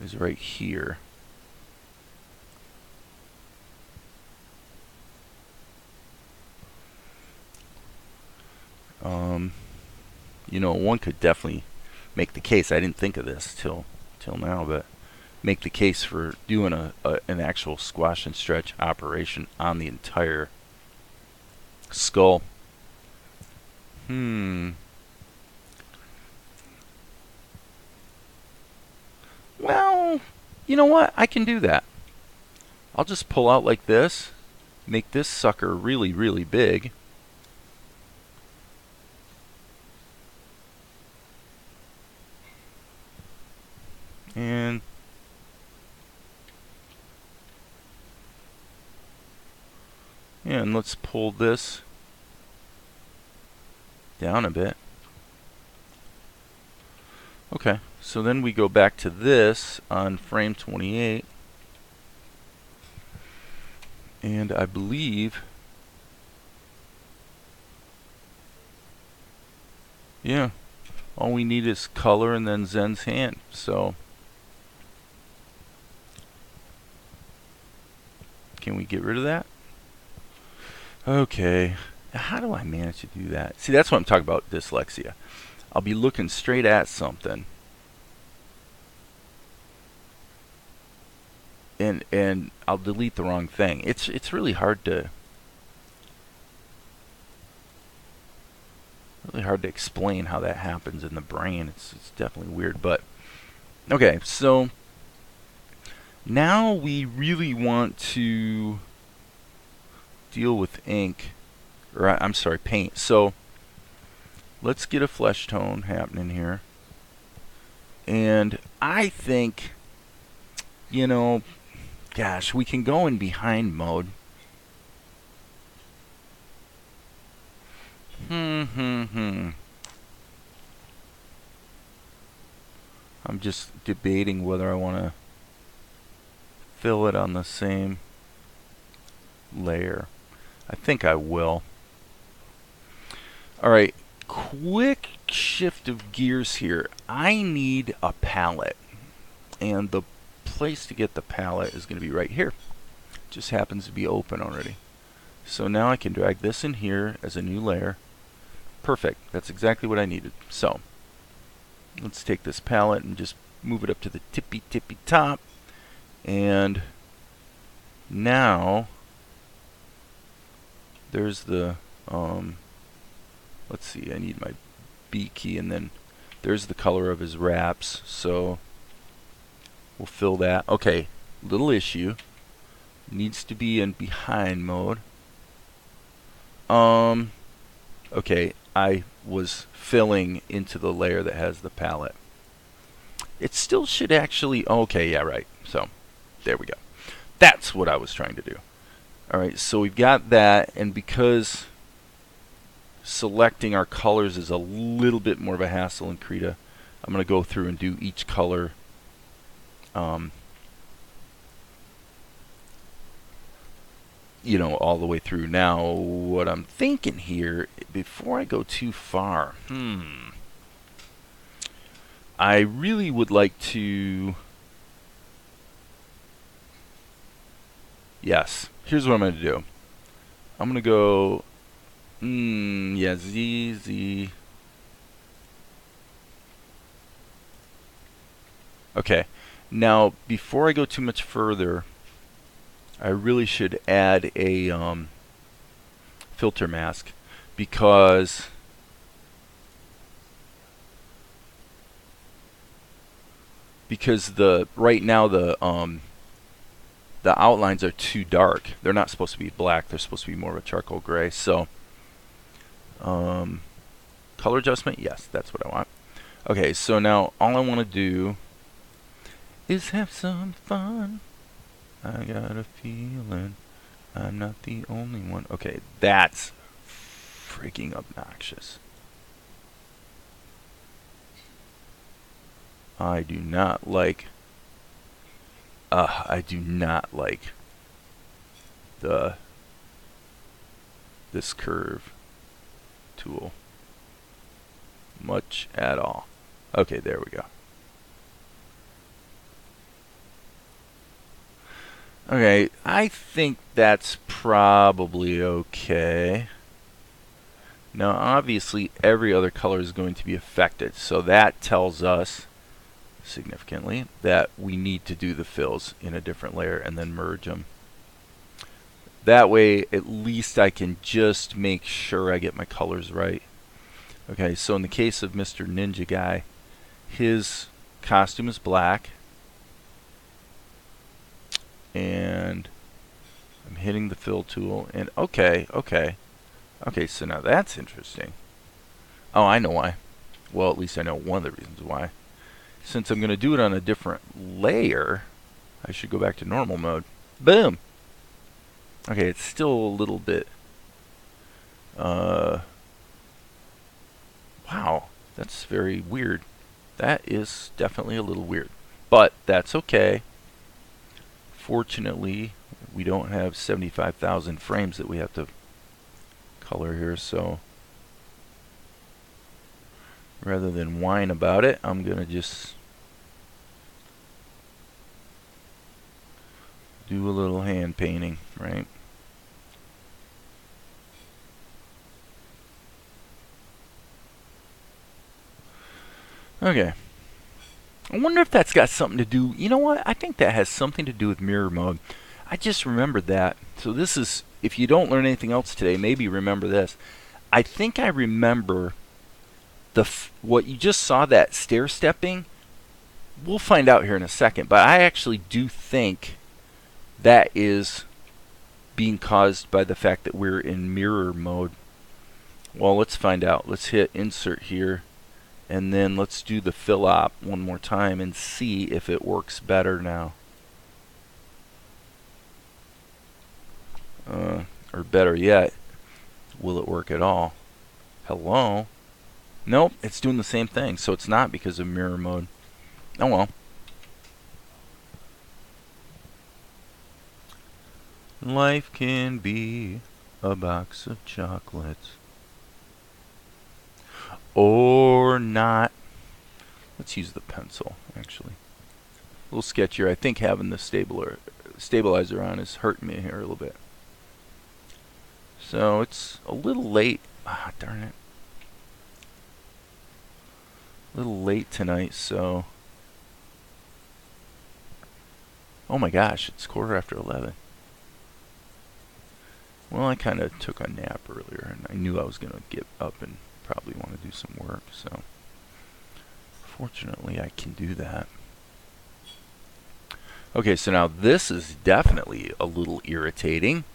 is right here. One could definitely make the case. I didn't think of this till now, but make the case for doing an actual squash and stretch operation on the entire skull. Well, you know what? I can do that. I'll just pull out like this, make this sucker really, really big. And let's pull this down a bit. Okay, so then we go back to this on frame 28, and I believe, yeah, all we need is color and then Zen's hand. So can we get rid of that? Okay, how do I manage to do that? See, that's what I'm talking about, dyslexia. I'll be looking straight at something, and I'll delete the wrong thing. It's really hard to explain how that happens in the brain. It's definitely weird, but okay. So now we really want to deal with ink, or I'm sorry, paint. So let's get a flesh tone happening here, and I think, you know, gosh, we can go in behind mode. I'm just debating whether I want to fill it on the same layer. I think I will. Alright, quick shift of gears here. I need a palette, and the place to get the palette is going to be right here. It just happens to be open already. So now I can drag this in here as a new layer. Perfect. That's exactly what I needed. So let's take this palette and just move it up to the tippy top. And now there's the let's see, I need my B key, and then there's the color of his wraps. So we'll fill that. Okay, little issue. Needs to be in behind mode. Okay, I was filling into the layer that has the palette. It still should actually, okay, yeah, right. So there we go. That's what I was trying to do. Alright, so we've got that, and because selecting our colors is a little bit more of a hassle in Krita, I'm going to go through and do each color you know, all the way through. Now, what I'm thinking here, before I go too far, I really would like to, yes, here's what I'm going to do. I'm going to go, yeah, Z. Okay, now, before I go too much further, I really should add a filter mask, because the right now the outlines are too dark. They're not supposed to be black. They're supposed to be more of a charcoal gray. So color adjustment, yes, that's what I want. Okay, so now all I want to do is have some fun. I got a feeling I'm not the only one. Okay, that's freaking obnoxious. I do not like this curve tool much at all. Okay, there we go. Okay, I think that's probably okay. Now, obviously, every other color is going to be affected, so that tells us significantly that we need to do the fills in a different layer and then merge them. That way, at least I can just make sure I get my colors right. Okay, so in the case of Mr. Ninja Guy, his costume is black, and I'm hitting the fill tool, and okay, so now that's interesting. Oh, I know why. Well, at least I know one of the reasons why. Since I'm going to do it on a different layer, I should go back to normal mode. Boom! Okay, it's still a little bit... wow, that's very weird. That is definitely a little weird, but that's okay. Fortunately, we don't have 75,000 frames that we have to color here, so rather than whine about it, I'm gonna just do a little hand painting, right? Okay. I wonder if that's got something to do. You know what? I think that has something to do with mirror mode. I just remembered that. So this is, if you don't learn anything else today, maybe remember this. I think I remember what you just saw, that stair stepping. We'll find out here in a second, but I actually do think that is being caused by the fact that we're in mirror mode. Well, let's find out. Let's hit insert here, and then let's do the fill op one more time and see if it works better now. Or better yet, will it work at all? Hello? Nope, it's doing the same thing, so it's not because of mirror mode. Oh well. Life can be a box of chocolates. Or not. Let's use the pencil, actually. A little sketchier. I think having the stabilizer on is hurting me here a little bit. So it's a little late. Ah, darn it. A little late tonight, so... Oh my gosh, it's 11:15. Well, I kind of took a nap earlier, and I knew I was going to get up and probably want to do some work, so... Fortunately, I can do that. Okay, so now this is definitely a little irritating.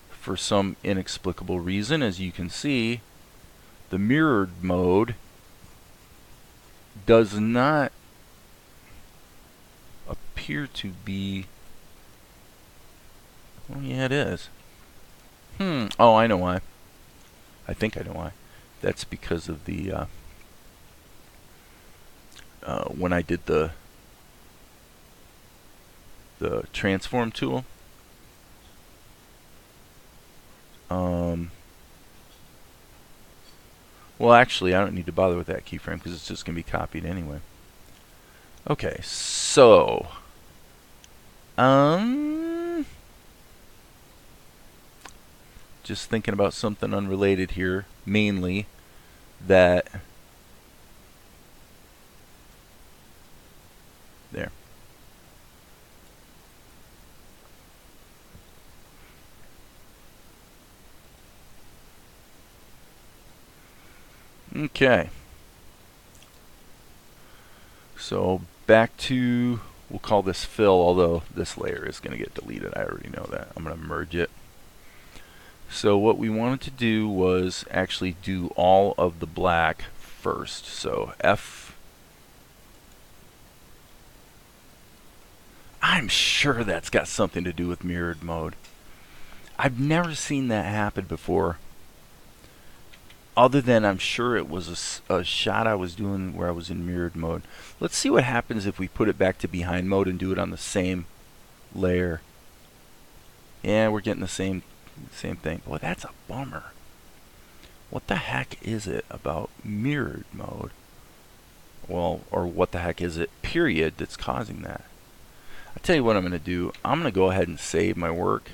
For some inexplicable reason, as you can see, the mirrored mode does not appear to be... Oh, yeah, it is. Oh, I know why. I think I know why. That's because of the... when I did the transform tool. Well, actually, I don't need to bother with that keyframe because it's just going to be copied anyway. Okay, so just thinking about something unrelated here, mainly that there. Okay. So back to, we'll call this fill, although this layer is going to get deleted. I already know that. I'm going to merge it. So what we wanted to do was actually do all of the black first. So F. I'm sure that's got something to do with mirrored mode. I've never seen that happen before. Other than I'm sure it was a shot I was doing where I was in mirrored mode. Let's see what happens if we put it back to behind mode and do it on the same layer. Yeah, we're getting the same thing. Boy, that's a bummer. What the heck is it about mirrored mode? Well, or what the heck is it, period, that's causing that? I'll tell you what I'm going to do. I'm going to go ahead and save my work.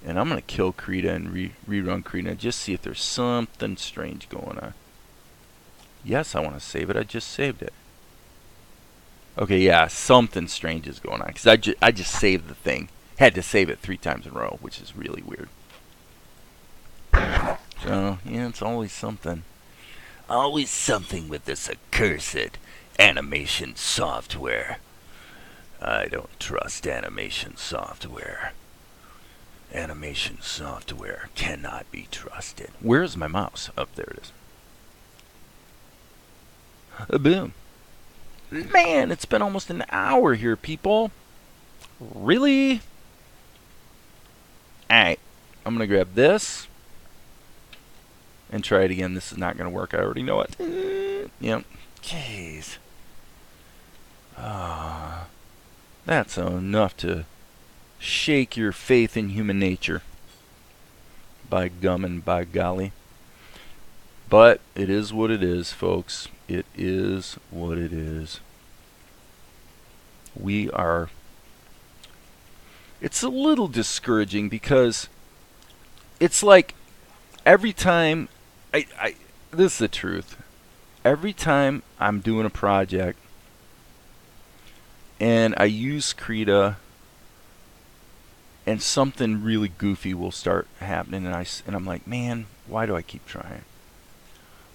And I'm going to kill Krita and rerun Krita and just see if there's something strange going on. Yes, I want to save it. I just saved it. Okay, yeah, something strange is going on. Because I just saved the thing. Had to save it 3 times in a row, which is really weird. So, yeah, it's always something. Always something with this accursed animation software. I don't trust animation software. Animation software cannot be trusted. Where's my mouse? Oh, there it is. Boom. Man, it's been almost an hour here, people. Really? Alright. I'm going to grab this. And try it again. This is not going to work. I already know it. Yep. Jeez. That's enough to shake your faith in human nature. By gum and by golly. But it is what it is, folks. It is what it is. It's a little discouraging because it's like every time this is the truth. Every time I'm doing a project and I use Krita and something really goofy will start happening and I'm like, man, why do I keep trying?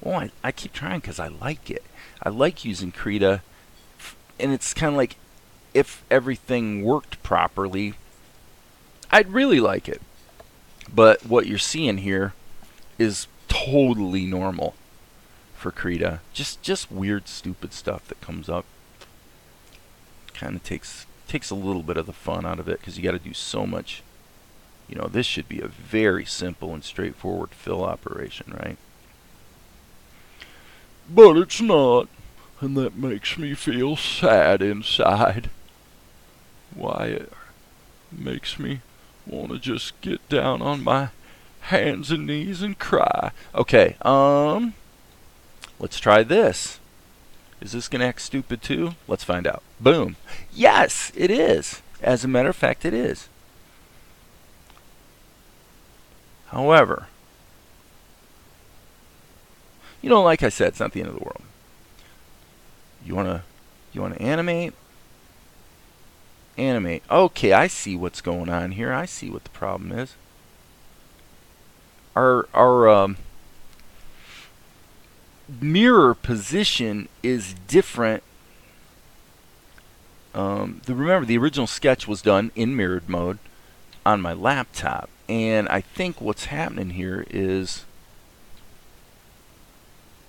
Well, I keep trying because I like it. I like using Krita, and it's kind of like if everything worked properly, I'd really like it. But what you're seeing here is totally normal for Krita. Just weird, stupid stuff that comes up. Kind of takes a little bit of the fun out of it because you got to do so much. You know, this should be a very simple and straightforward fill operation, right? But it's not, and that makes me feel sad inside. Why, it makes me want to just get down on my hands and knees and cry. Okay, let's try this. Is this going to act stupid too? Let's find out. Boom. Yes, it is. As a matter of fact, it is. However, you know, like I said, it's not the end of the world. You wanna animate? Animate. Okay, I see what's going on here. I see what the problem is. Our mirror position is different. Remember, the original sketch was done in mirrored mode on my laptop, and I think what's happening here is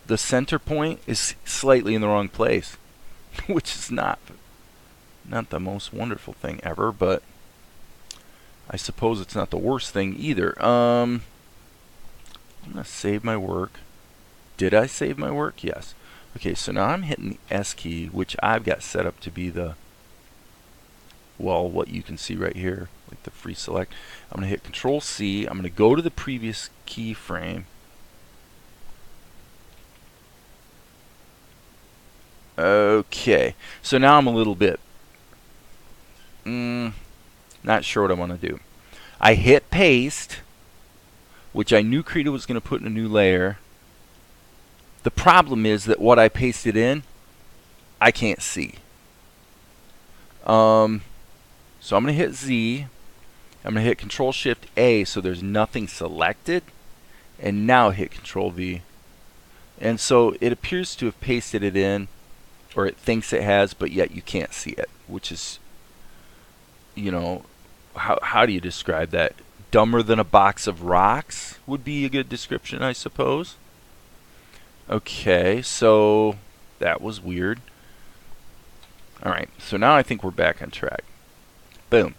the center point is slightly in the wrong place, which is not the most wonderful thing ever, but I suppose it's not the worst thing either. I'm going to save my work. Did I save my work? Yes. Okay, so now I'm hitting the S key, which I've got set up to be the, well, what you can see right here, like the free select. I'm going to hit Control C. I'm going to go to the previous keyframe. Okay, so now I'm a little bit not sure what I want to do. I hit paste, which I knew Krita was going to put in a new layer. The problem is that what I pasted in, I can't see. So I'm going to hit Z. I'm going to hit Control Shift A so there's nothing selected, and now hit Control V. And so it appears to have pasted it in, or it thinks it has, but yet you can't see it, which is, you know, how do you describe that? Dumber than a box of rocks would be a good description, I suppose. Okay, so that was weird. Alright, so now I think we're back on track. Boom.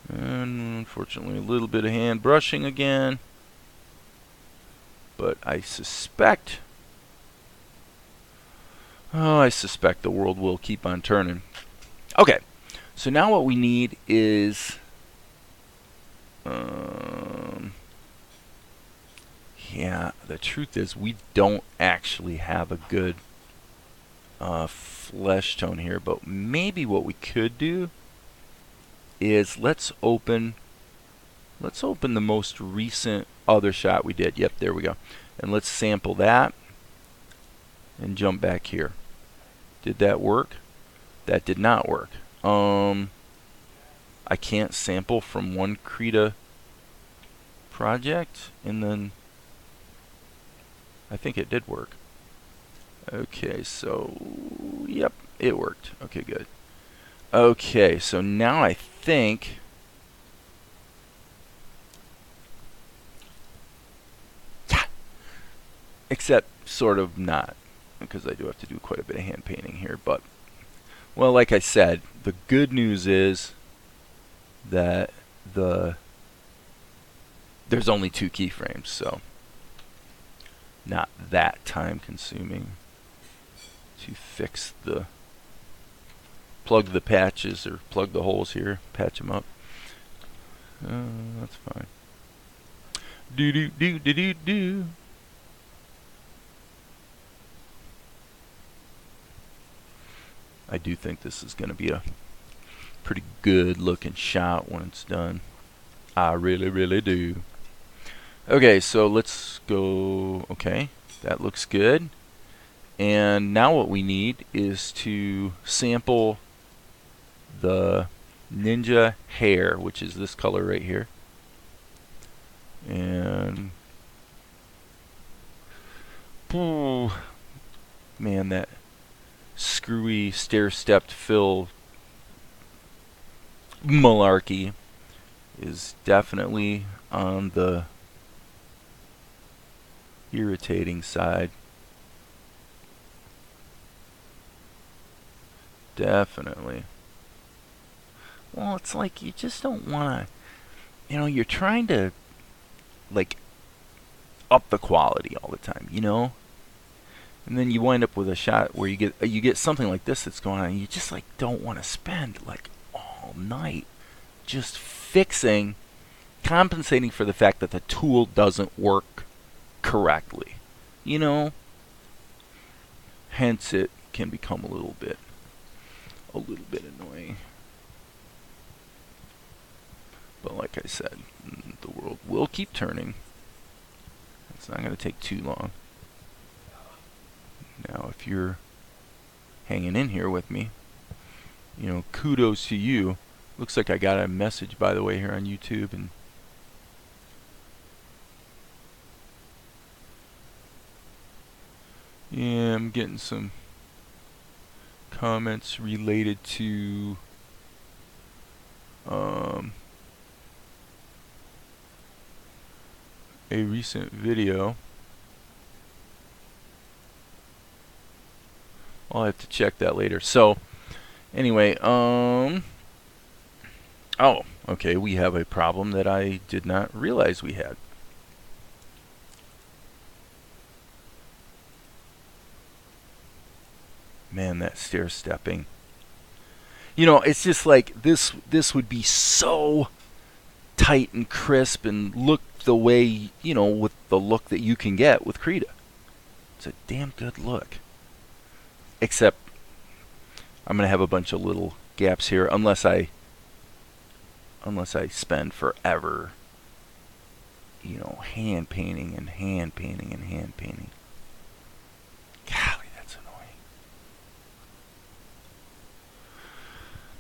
And unfortunately a little bit of hand brushing again. But I suspect the world will keep on turning. Okay, so now what we need is, yeah, the truth is we don't actually have a good flesh tone here, but maybe what we could do is let's open the most recent other shot we did. Yep, there we go. And let's sample that and jump back here. Did that work? That did not work. I can't sample from one Krita project, and then I think it did work. Okay, so yep, it worked. Okay, good. Okay, so now I think except sort of not, because I do have to do quite a bit of hand painting here, but well, like I said, the good news is that there's only 2 keyframes, so not that time consuming. to fix the, plug the patches or plug the holes here, patch them up. That's fine. Do do do do do do. I do think this is going to be a pretty good looking shot when it's done. I really, really do. Okay, so let's go. Okay, that looks good. And now what we need is to sample the Ninja hair, which is this color right here. And oh, man, that screwy stair-stepped fill malarkey is definitely on the irritating side. Definitely. Well, it's like you just don't want to, you know, you're trying to like up the quality all the time, you know? And then you wind up with a shot where you get something like this that's going on, and you just like don't want to spend like all night just fixing, compensating for the fact that the tool doesn't work correctly, you know? Hence it can become a little bit annoying. But like I said, the world will keep turning. It's not going to take too long. Now, if you're hanging in here with me, you know, kudos to you. Looks like I got a message, by the way, here on YouTube, and yeah, I'm getting some comments related to a recent video. I'll have to check that later. So, anyway, oh, okay, we have a problem that I did not realize we had. Man, that stair stepping. You know, it's just like this would be so tight and crisp and look the way, you know, with the look that you can get with Krita. It's a damn good look. Except I'm going to have a bunch of little gaps here unless I spend forever, you know, hand painting and hand painting and hand painting. Golly, that's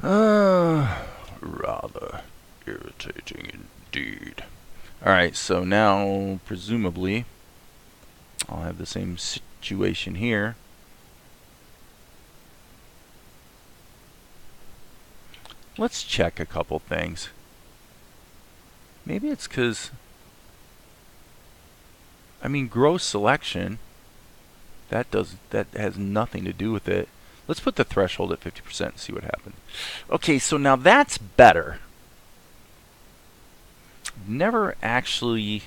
annoying. Rather irritating indeed. Alright, so now presumably I'll have the same situation here. Let's check a couple things. Maybe it's because, I mean, gross selection, that has nothing to do with it. Let's put the threshold at 50% and see what happens. Okay, so now that's better. Never actually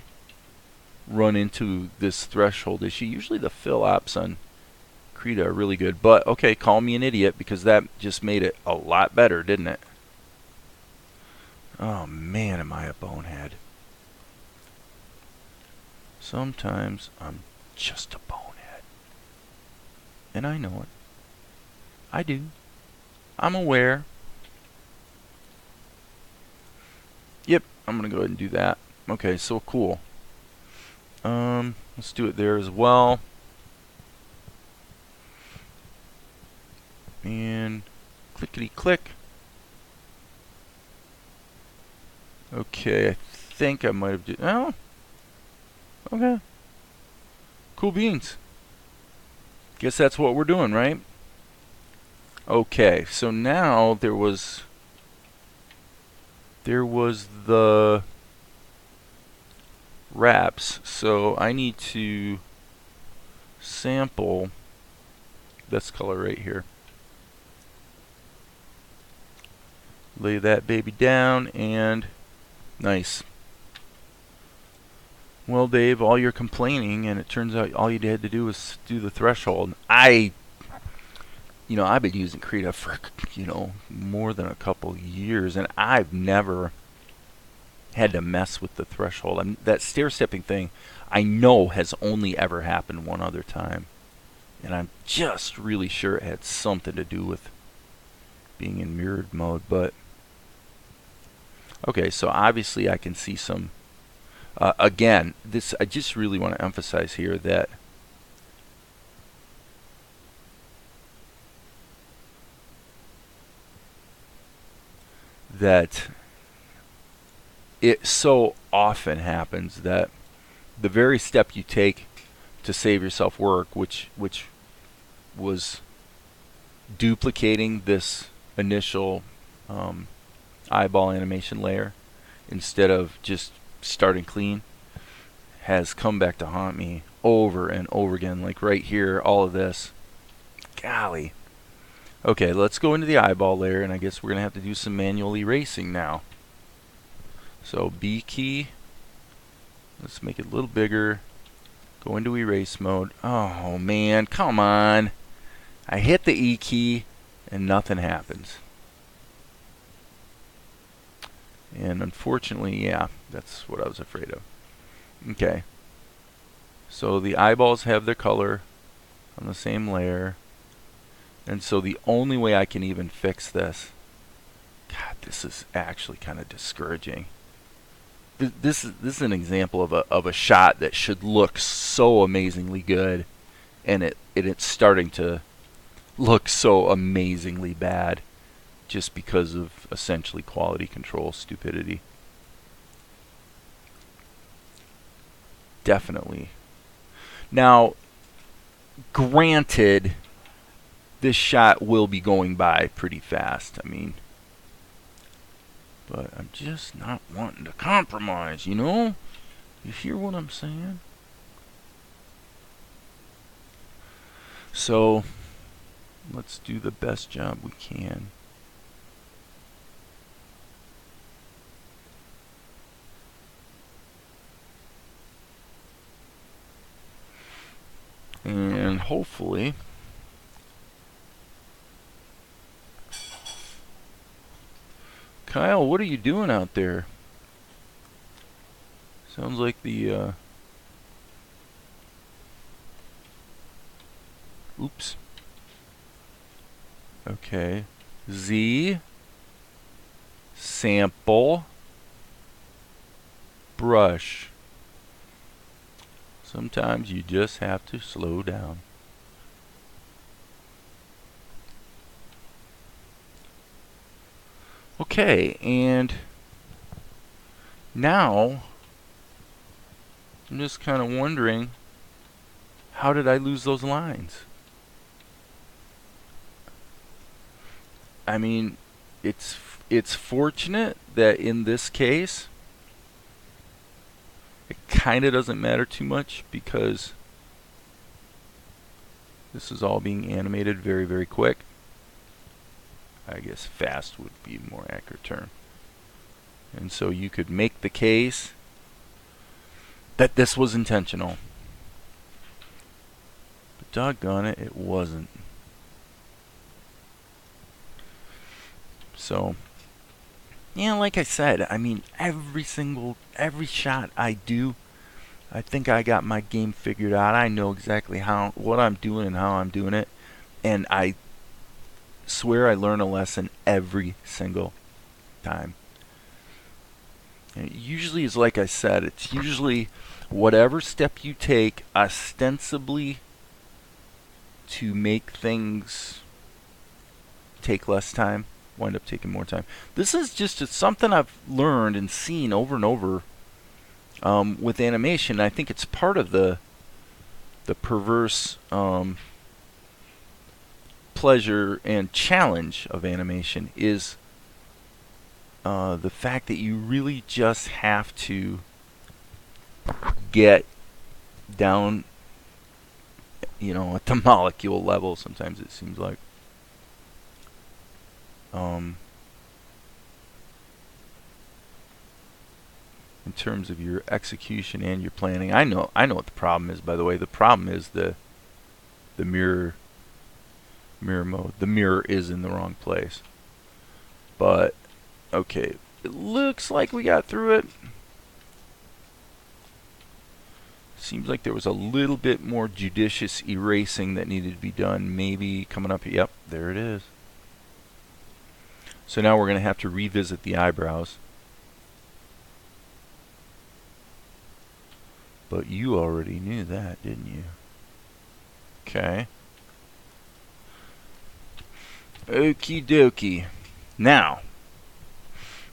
run into this threshold issue. Usually the fill ops on Krita are really good. But, okay, call me an idiot because that just made it a lot better, didn't it? Oh, man, am I a bonehead. Sometimes I'm just a bonehead. And I know it. I do. I'm aware. Yep, I'm going to go ahead and do that. Okay, so cool. Let's do it there as well. And clickety click. Okay, I think I might have did. Oh, okay. Cool beans. Guess that's what we're doing, right? Okay, so now there was the wraps, so I need to sample this color right here. Lay that baby down, and nice. Well, Dave, all your complaining, and it turns out all you had to do was do the threshold. I I've been using Krita for, more than a couple years, and I've never had to mess with the threshold. That stair-stepping thing, I know, has only ever happened one other time. And I'm just really sure it had something to do with being in mirrored mode. But, okay, so obviously I can see some... again, I just really want to emphasize here that it so often happens that the very step you take to save yourself work, which was duplicating this initial eyeball animation layer instead of just starting clean, has come back to haunt me over and over again. Like right here, all of this. Golly. Okay, let's go into the eyeball layer, and I guess we're going to have to do some manual erasing now. So B key, let's make it a little bigger, go into erase mode. Oh man, come on. I hit the E key and nothing happens. And unfortunately, yeah, that's what I was afraid of. Okay, so the eyeballs have their color on the same layer. And so the only way I can even fix this, God, this is actually kind of discouraging. This is an example of a shot that should look so amazingly good, and it's starting to look so amazingly bad just because of essentially quality control stupidity. Definitely. Now, granted, this shot will be going by pretty fast. I mean, but I'm just not wanting to compromise, you know? You hear what I'm saying? So, let's do the best job we can. And hopefully... Kyle, what are you doing out there? Sounds like the, oops. Okay. Z. Sample. Brush. Sometimes you just have to slow down. Okay, and now I'm just kind of wondering, how did I lose those lines? I mean, it's fortunate that in this case it kind of doesn't matter too much because this is all being animated very, very quick. I guess fast would be a more accurate term. And so you could make the case that this was intentional. But doggone it, it wasn't. So, yeah, like I said, I mean, every shot I do, I think I got my game figured out. I know exactly what I'm doing and how I'm doing it. And I swear I learn a lesson every single time. And it usually is, like I said, it's usually whatever step you take ostensibly to make things take less time, wind up taking more time. This is just something I've learned and seen over and over with animation. I think it's part of the perverse pleasure and challenge of animation is the fact that you really just have to get down, at the molecule level. Sometimes it seems like in terms of your execution and your planning. I know what the problem is, by the way. The problem is the mirror mirror mode. The mirror is in the wrong place. But, okay. It looks like we got through it. Seems like there was a little bit more judicious erasing that needed to be done. Maybe coming up. Yep, there it is. So now we're going to have to revisit the eyebrows. But you already knew that, didn't you? Okay. Okie dokie. Now,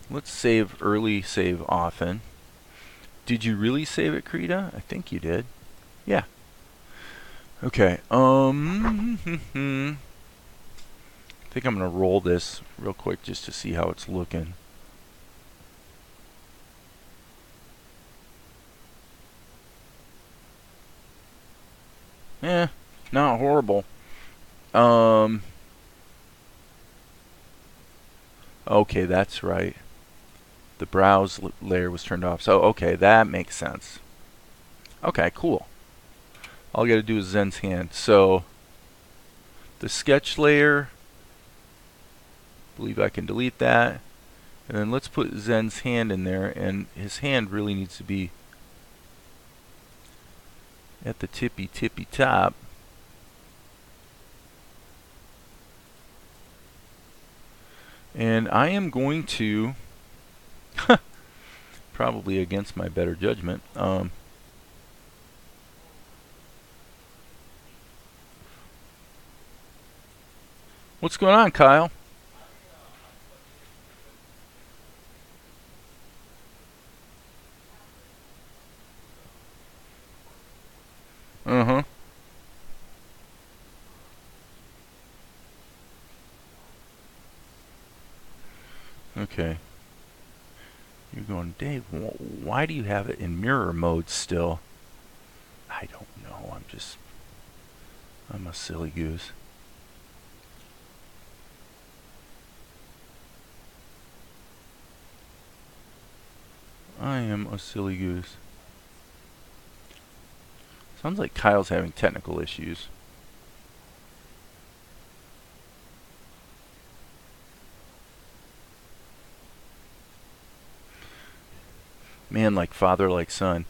let's save early, save often. Did you really save it, Krita? I think you did. Yeah. Okay. I think I'm going to roll this real quick just to see how it's looking. Eh, not horrible. Okay, that's right. The browse layer was turned off. So, okay, that makes sense. Okay, cool. All I got to do is Zen's hand. So, the sketch layer, I believe I can delete that. And then let's put Zen's hand in there. And his hand really needs to be at the tippy top. And I am going to, probably against my better judgment, what's going on, Kyle? Uh-huh. Okay. You're going, Dave, why do you have it in mirror mode still? I don't know. I'm a silly goose. I am a silly goose. Sounds like Kyle's having technical issues. Man, like father, like son.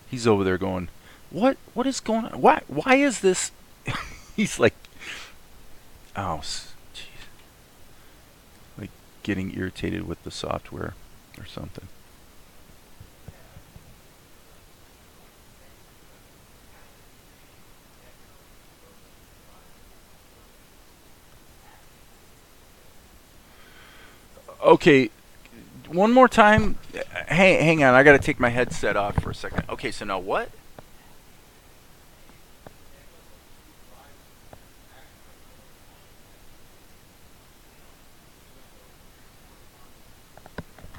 He's over there going, what is going on? Why is this? He's like, oh, jeez. Like getting irritated with the software or something. Okay, one more time. Hang on, I gotta take my headset off for a second. Okay, so now what?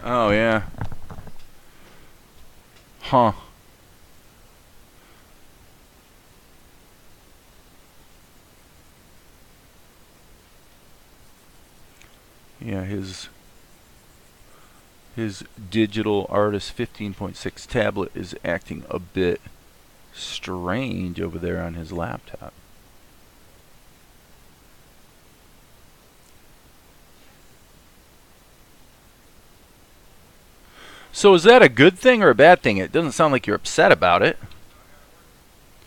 Oh, yeah. Huh. Yeah, his digital artist 15.6 tablet is acting a bit strange over there on his laptop. So is that a good thing or a bad thing? It doesn't sound like you're upset about it.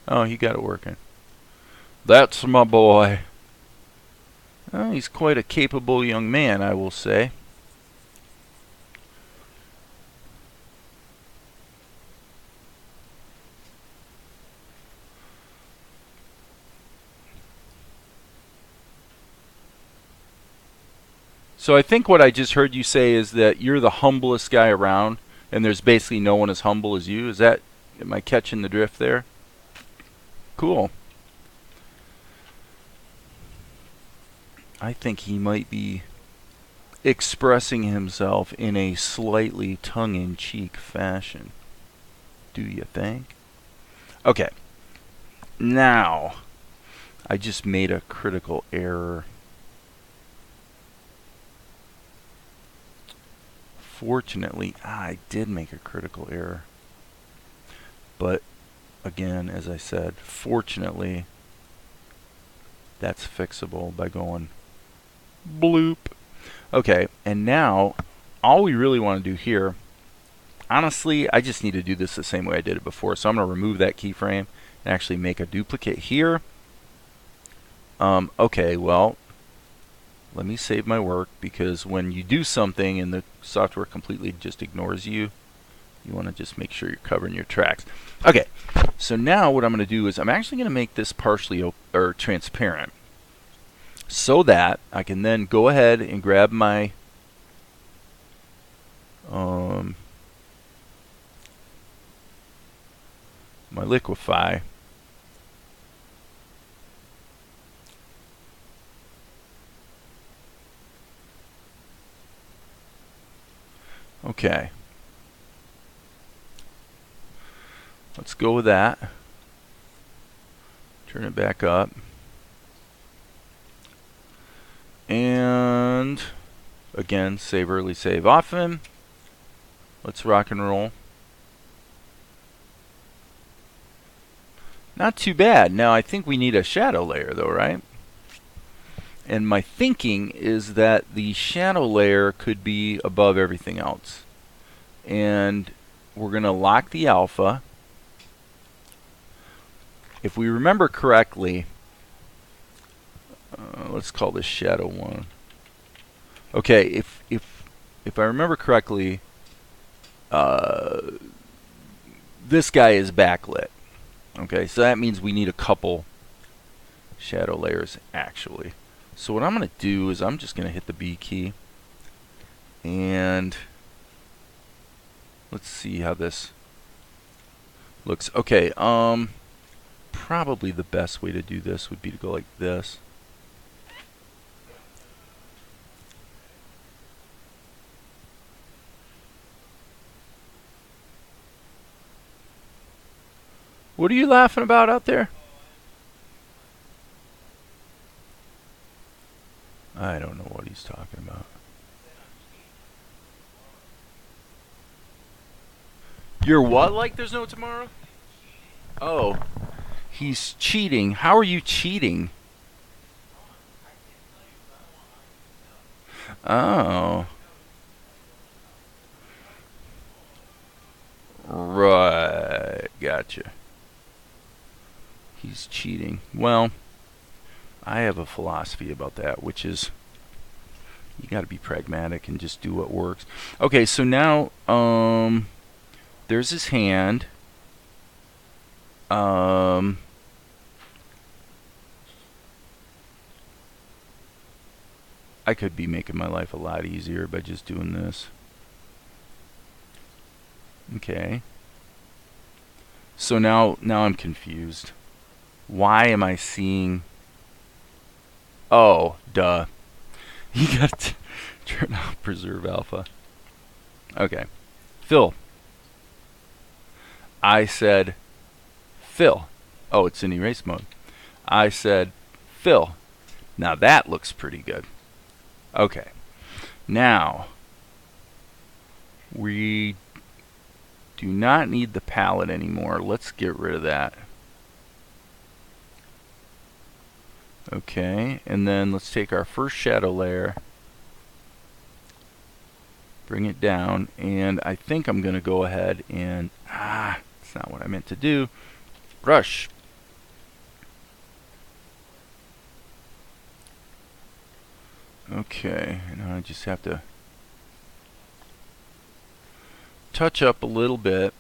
Oh, he got it working. That's my boy. Oh, he's quite a capable young man, I will say. So I think what I just heard you say is that you're the humblest guy around, and there's basically no one as humble as you. Am I catching the drift there? Cool. I think he might be expressing himself in a slightly tongue-in-cheek fashion. Do you think? Okay. Now, I just made a critical error. Fortunately, I did make a critical error. But, again, as I said, fortunately, That's fixable by going bloop. Okay, and now all we really want to do here, honestly, I just need to do this the same way I did it before. So I'm going to remove that keyframe and actually make a duplicate here. Okay, well, let me save my work, because when you do something and the software completely just ignores you, you want to just make sure you're covering your tracks. Okay, so now what I'm going to do is I'm actually going to make this partially transparent, so that I can then go ahead and grab my my Liquify, okay, let's go with that, turn it back up, and again, save early, save often. Let's rock and roll. Not too bad. Now I think we need a shadow layer though, right? And my thinking is that the shadow layer could be above everything else. And we're going to lock the alpha. If we remember correctly, let's call this shadow 1. Okay, if I remember correctly, this guy is backlit. Okay, so that means we need a couple shadow layers actually. So what I'm going to do is I'm just going to hit the B key, and let's see how this looks. Okay, probably the best way to do this would be to go like this. What are you laughing about out there? I don't know what he's talking about. You're what? Like there's no tomorrow? Oh, he's cheating. How are you cheating? Oh. Right. Gotcha. He's cheating. Well, I have a philosophy about that, which is you got to be pragmatic and just do what works. Okay, so now there's his hand. I could be making my life a lot easier by just doing this. Okay. So now I'm confused. Why am I seeing... Oh, duh. You got to turn off preserve alpha. Okay. Fill. I said fill. Oh, it's in erase mode. I said fill. Now that looks pretty good. Okay. Now, we do not need the palette anymore. Let's get rid of that. Okay, and then let's take our first shadow layer, bring it down, and I think I'm going to go ahead and, that's not what I meant to do, brush. Okay, now I just have to touch up a little bit.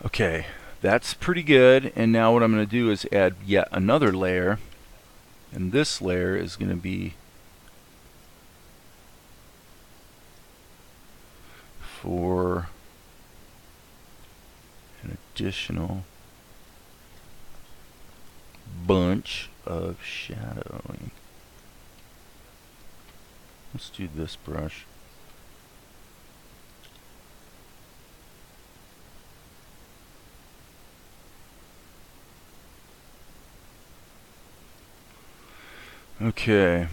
Okay, that's pretty good, and now what I'm going to do is add yet another layer, and this layer is going to be for an additional bunch of shadowing. Let's do this brush. Okay.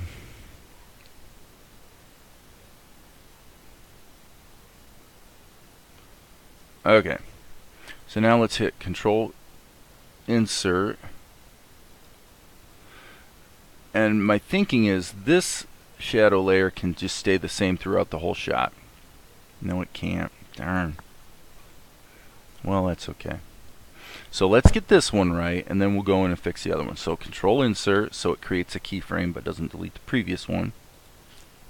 Okay. So now let's hit Control insert. And my thinking is this shadow layer can just stay the same throughout the whole shot. No, it can't. Darn. Well, that's okay. So let's get this one right, and then we'll go in and fix the other one. So Control Insert, so it creates a keyframe but doesn't delete the previous one.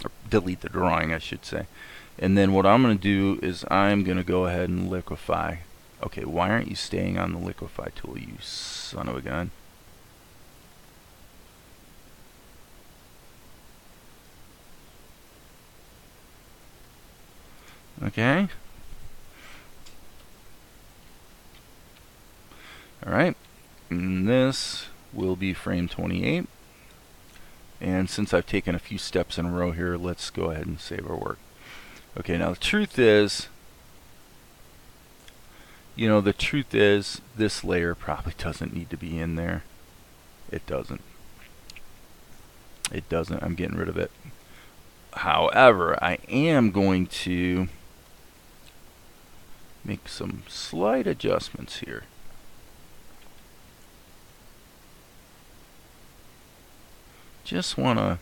Or delete the drawing, I should say. And then what I'm going to do is I'm going to go ahead and Liquify. Okay, why aren't you staying on the Liquify tool, you son of a gun? Okay. Alright. And this will be frame 28. And since I've taken a few steps in a row here, let's go ahead and save our work. Okay, now the truth is, this layer probably doesn't need to be in there. It doesn't. It doesn't. I'm getting rid of it. However, I am going to make some slight adjustments here. Just want to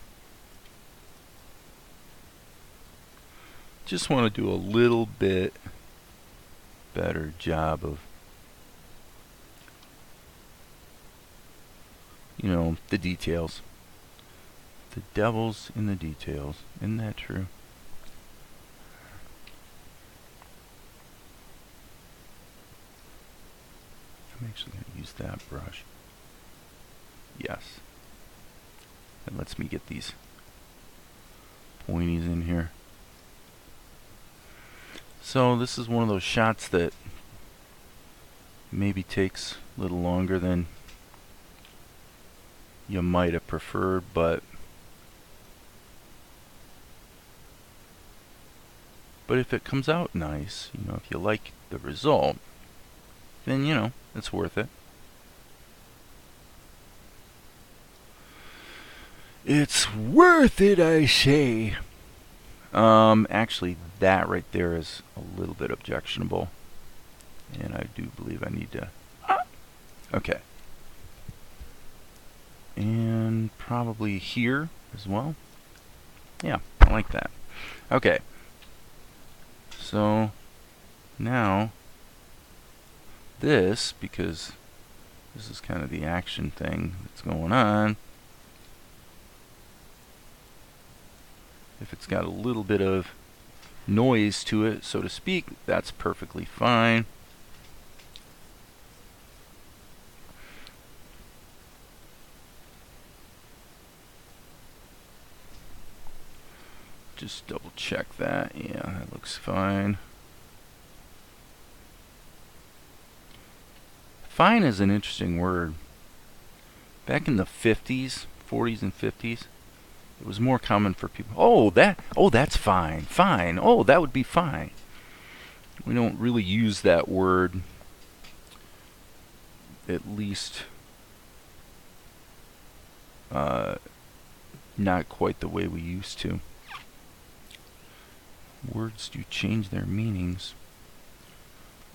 do a little bit better job of, the details. The devil's in the details. Isn't that true? I'm actually going to use that brush. Yes. That lets me get these pointies in here. So this is one of those shots that maybe takes a little longer than you might have preferred, but if it comes out nice, if you like the result, then it's worth it. It's worth it, I say. Actually, that right there is a little bit objectionable, and I do believe I need to. Okay. And probably here as well. Yeah, I like that. Okay. So now this, because this is kind of the action thing that's going on. If it's got a little bit of noise to it, so to speak, that's perfectly fine. Just double check that. Yeah, that looks fine. Fine is an interesting word. Back in the 50s, 40s and 50s, it was more common for people. Oh, that's fine. Fine. Oh, that would be fine. We don't really use that word, at least not quite the way we used to. Words do change their meanings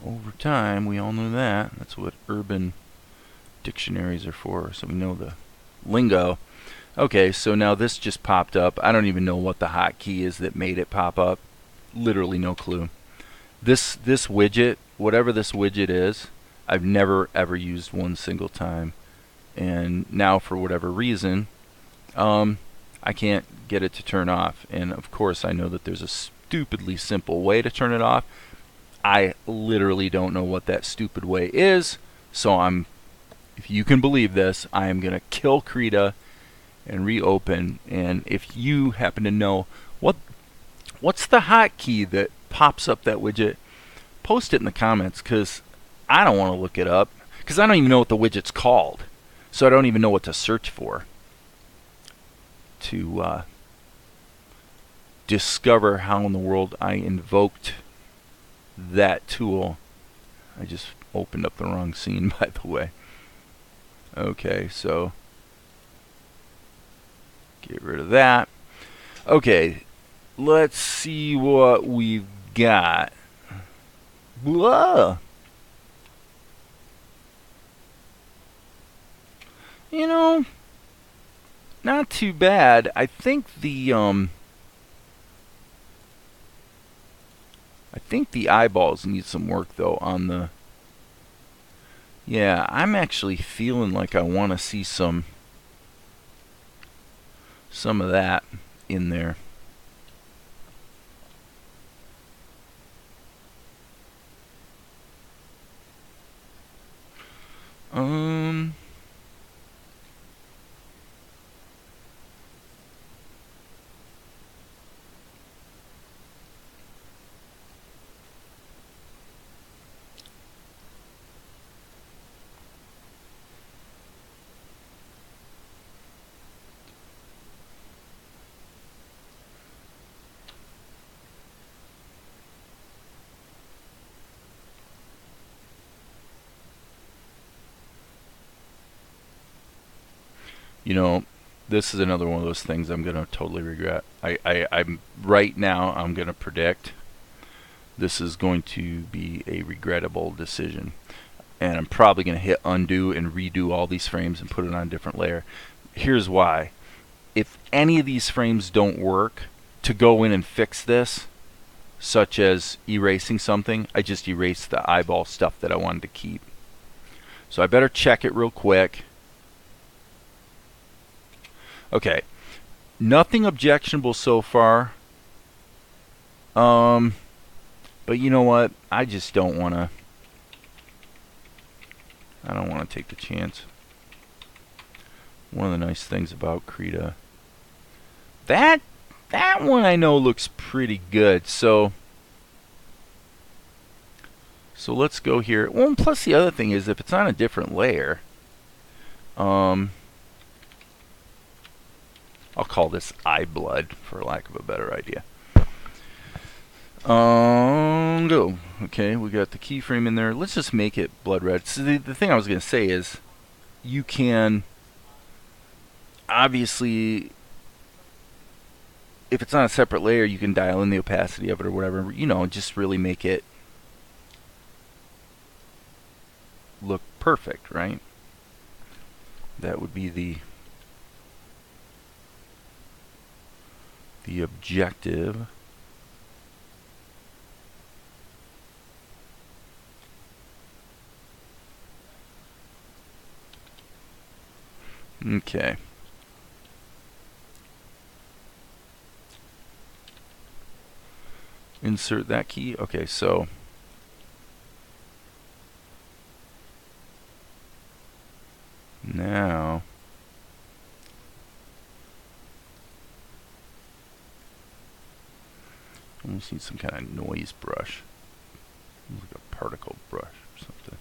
over time. We all know that. That's what urban dictionaries are for, so we know the lingo. Okay, so now this just popped up. I don't even know what the hotkey is that made it pop up. Literally no clue. This widget, whatever this widget is, I've never ever used one single time. And now for whatever reason, I can't get it to turn off. And of course I know that there's a stupidly simple way to turn it off. I literally don't know what that stupid way is. So if you can believe this, I am going to kill Krita and reopen. And if you happen to know what's the hotkey that pops up that widget, post it in the comments, because I don't want to look it up, because I don't even know what the widget's called, so I don't even know what to search for to discover how in the world I invoked that tool. I just opened up the wrong scene, by the way. Okay, so get rid of that. Okay, let's see what we've got. Blah. You know, not too bad. I think the eyeballs need some work though on the. Yeah, I'm actually feeling like I want to see some of that in there. Um you know, this is another one of those things I'm gonna totally regret. I'm right now. I'm gonna predict this is going to be a regrettable decision, and I'm probably gonna hit undo and redo all these frames and put it on a different layer. Here's why: if any of these frames don't work, to go in and fix this, such as erasing something, I just erased the eyeball stuff that I wanted to keep. So I better check it real quick. Okay, nothing objectionable so far. But you know what? I just don't want to. I don't want to take the chance. One of the nice things about Krita, that one I know looks pretty good. So let's go here. Well, and plus the other thing is if it's on a different layer, I'll call this eye blood for lack of a better idea. Go. Okay, we got the keyframe in there. Let's just make it blood red. So the thing I was going to say is you can obviously, if it's on a separate layer, you can dial in the opacity of it or whatever, you know, just really make it look perfect, right? That would be the objective. Okay. Insert that key. Okay, so now I almost need some kind of noise brush, like a particle brush or something.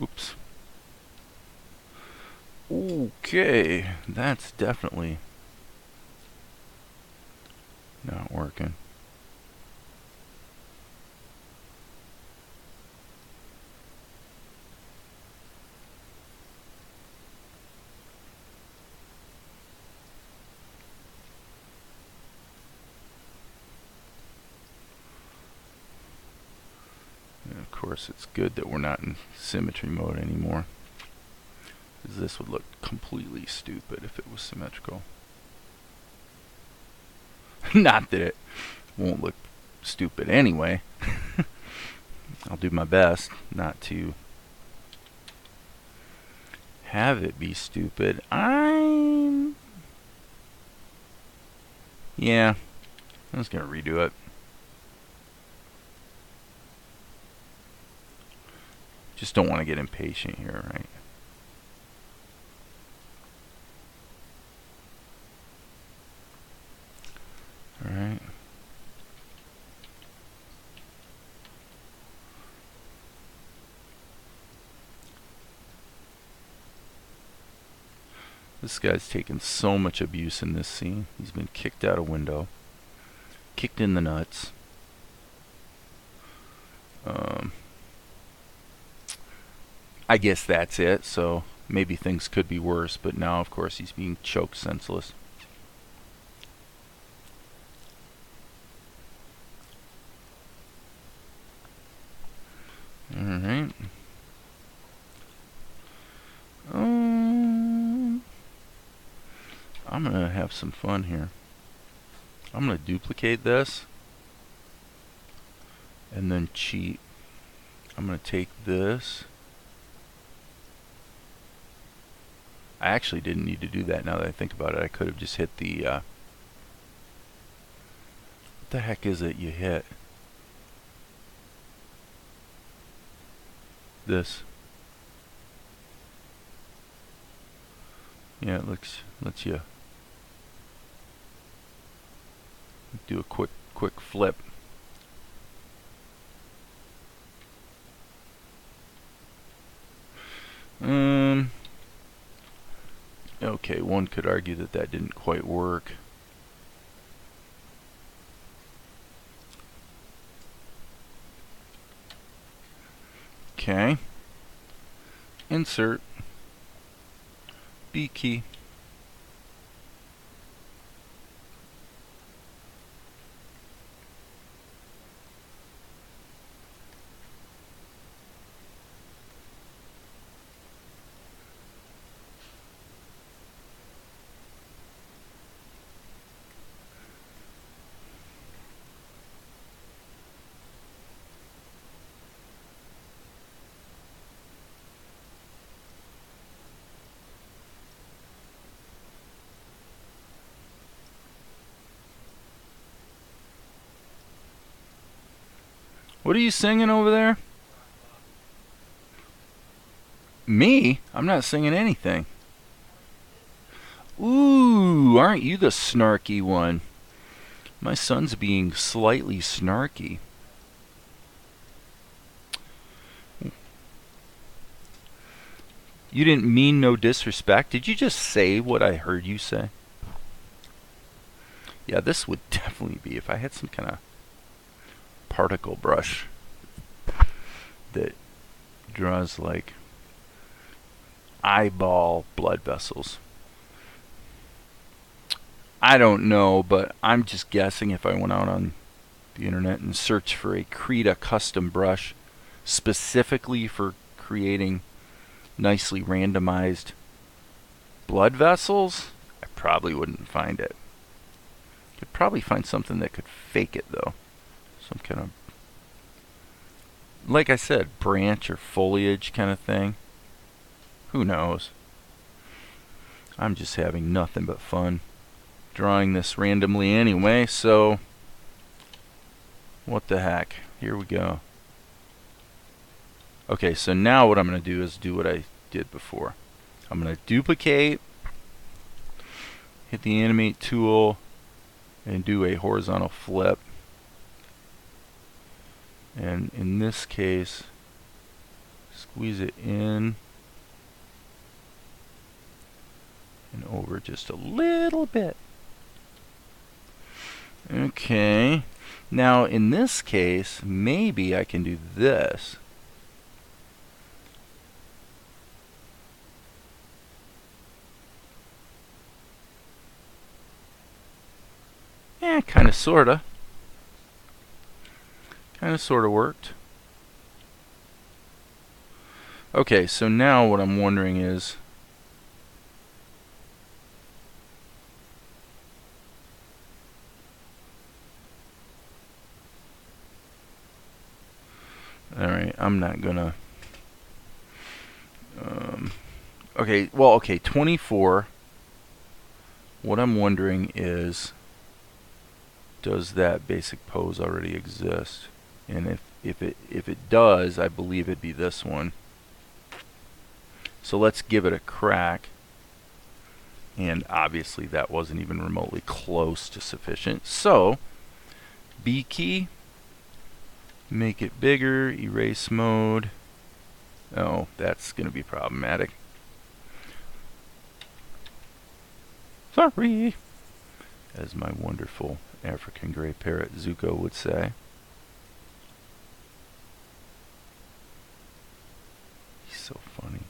Oops. Okay, that's definitely not working. And of course, it's good that we're not in symmetry mode anymore, because this would look completely stupid if it was symmetrical. Not that it won't look stupid anyway. I'll do my best not to have it be stupid. Yeah, I'm just gonna redo it. Just don't want to get impatient here, right? Alright. This guy's taken so much abuse in this scene. He's been kicked out a window, kicked in the nuts. I guess that's it, so maybe things could be worse, but now of course he's being choked senseless. I'm going to have some fun here. I'm going to duplicate this and then cheat. I'm going to take this. I actually didn't need to do that now that I think about it. I could have just hit the... what the heck is it you hit? This. Yeah, it lets you do a quick flip. Okay, one could argue that that didn't quite work. Okay. Insert. B key. What are you singing over there? Me? I'm not singing anything. Ooh, aren't you the snarky one? My son's being slightly snarky. You didn't mean no disrespect. Did you just say what I heard you say? Yeah, this would definitely be if I had some kind of particle brush that draws like eyeball blood vessels. I don't know, but I'm just guessing if I went out on the internet and searched for a Krita custom brush specifically for creating nicely randomized blood vessels, I probably wouldn't find it. Could probably find something that could fake it though. Some kind of, like I said, branch or foliage kind of thing. Who knows? I'm just having nothing but fun drawing this randomly anyway, so what the heck? Here we go. Okay, so now what I'm going to do is do what I did before. I'm going to duplicate, hit the animate tool, and do a horizontal flip. And in this case, squeeze it in and over just a little bit. Okay, now in this case, maybe I can do this. Yeah, kind of, sorta. Kind of, sorta worked. Okay, so now what I'm wondering is, alright, I'm not gonna, okay, well, okay, 24. What I'm wondering is, does that basic pose already exist? And if it does, I believe it'd be this one. So let's give it a crack. And obviously that wasn't even remotely close to sufficient. So, B key, make it bigger, erase mode. Oh, that's going to be problematic. Sorry, as my wonderful African gray parrot Zuko would say. He's so funny.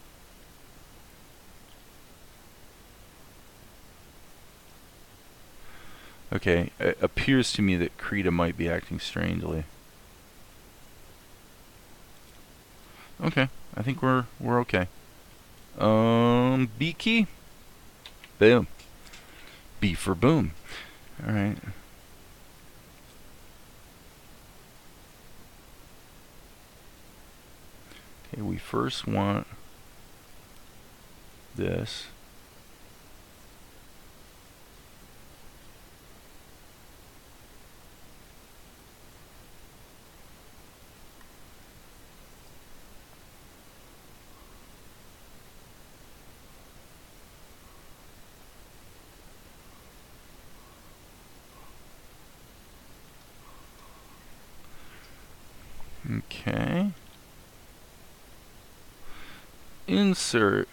Okay, it appears to me that Krita might be acting strangely. Okay, I think we're okay. B key. Boom. B for boom. All right. Okay, we first want this. Okay. Insert.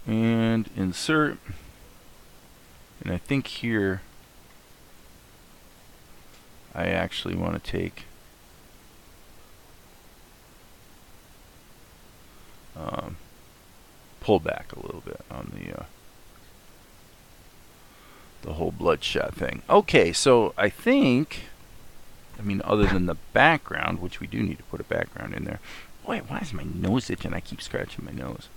And insert. And I think here I actually want to take pull back a little bit on the whole bloodshot thing. Okay, so I think, I mean, other than the background, which we do need to put a background in there. Boy, why is my nose itching? I keep scratching my nose.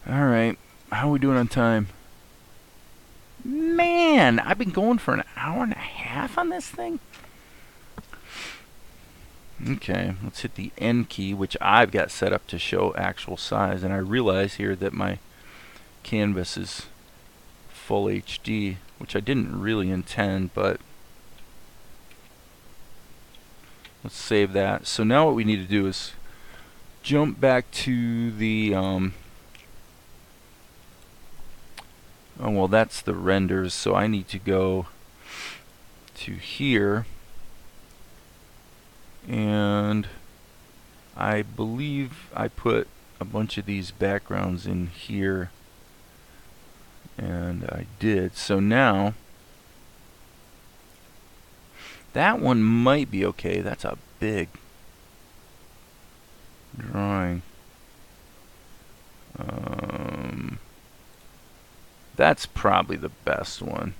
All right, how are we doing on time? Man, I've been going for an hour and a half on this thing. Okay, let's hit the N key, which I've got set up to show actual size, and I realize here that my canvas is full HD, which I didn't really intend, but let's save that. So now what we need to do is jump back to the oh, well, that's the renders, so I need to go to here, and I believe I put a bunch of these backgrounds in here, and I did. So now that one might be okay. That's a big drawing. That's probably the best one.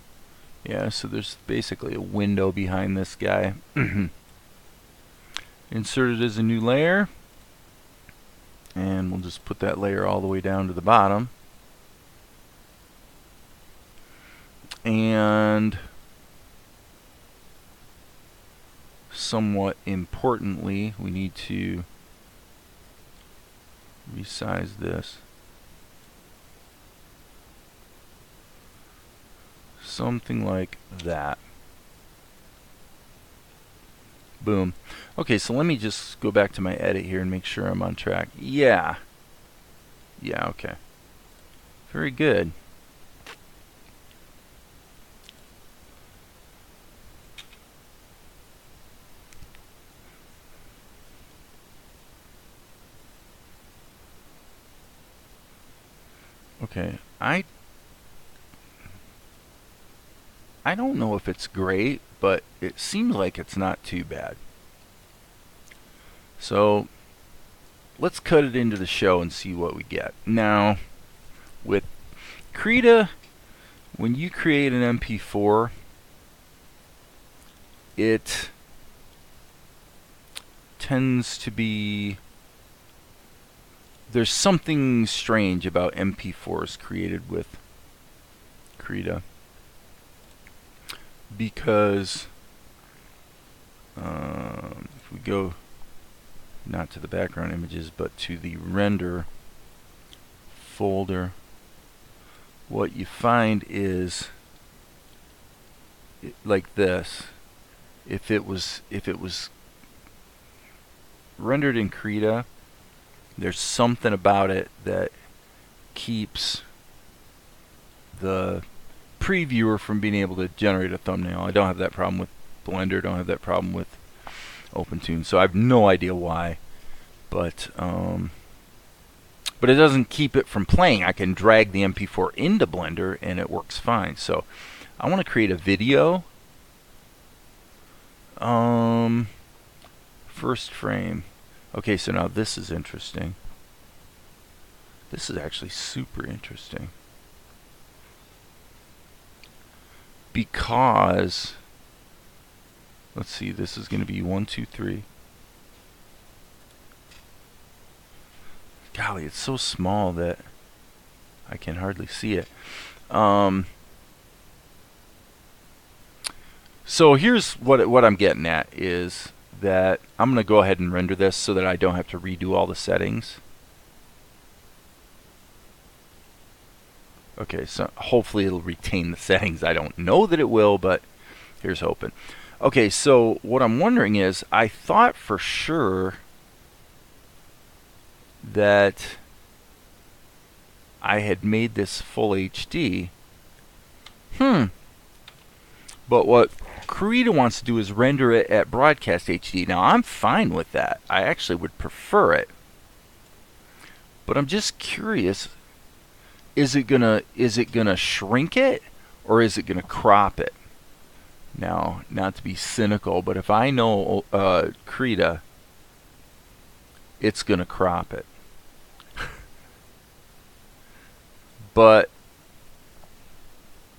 Yeah, so there's basically a window behind this guy. Insert it as a new layer, and we'll just put that layer all the way down to the bottom. And somewhat importantly, we need to resize this. Something like that. Boom. Okay, so let me just go back to my edit here and make sure I'm on track. Yeah. Yeah, okay. Very good. Okay, I don't know if it's great, but it seems like it's not too bad. So let's cut it into the show and see what we get. Now, with Krita, when you create an MP4, it tends to be, there's something strange about MP4s created with Krita, because if we go not to the background images but to the render folder, what you find is like this. If it was rendered in Krita, there's something about it that keeps the previewer from being able to generate a thumbnail. I don't have that problem with Blender, don't have that problem with OpenTune, so I have no idea why, but it doesn't keep it from playing. I can drag the MP4 into Blender and it works fine. So I want to create a video, First frame. Okay, so now this is interesting. This is actually super interesting. Because, let's see, this is going to be 1, 2, 3. Golly, it's so small that I can hardly see it. So here's what I'm getting at is that I'm going to go ahead and render this so that I don't have to redo all the settings. Okay, so hopefully it'll retain the settings. I don't know that it will, but here's hoping. Okay, so what I'm wondering is, I thought for sure that I had made this full HD. But what Krita wants to do is render it at broadcast HD. Now I'm fine with that. I actually would prefer it. But I'm just curious, is it gonna shrink it or is it gonna crop it? Now, not to be cynical, but if I know Krita, it's gonna crop it. But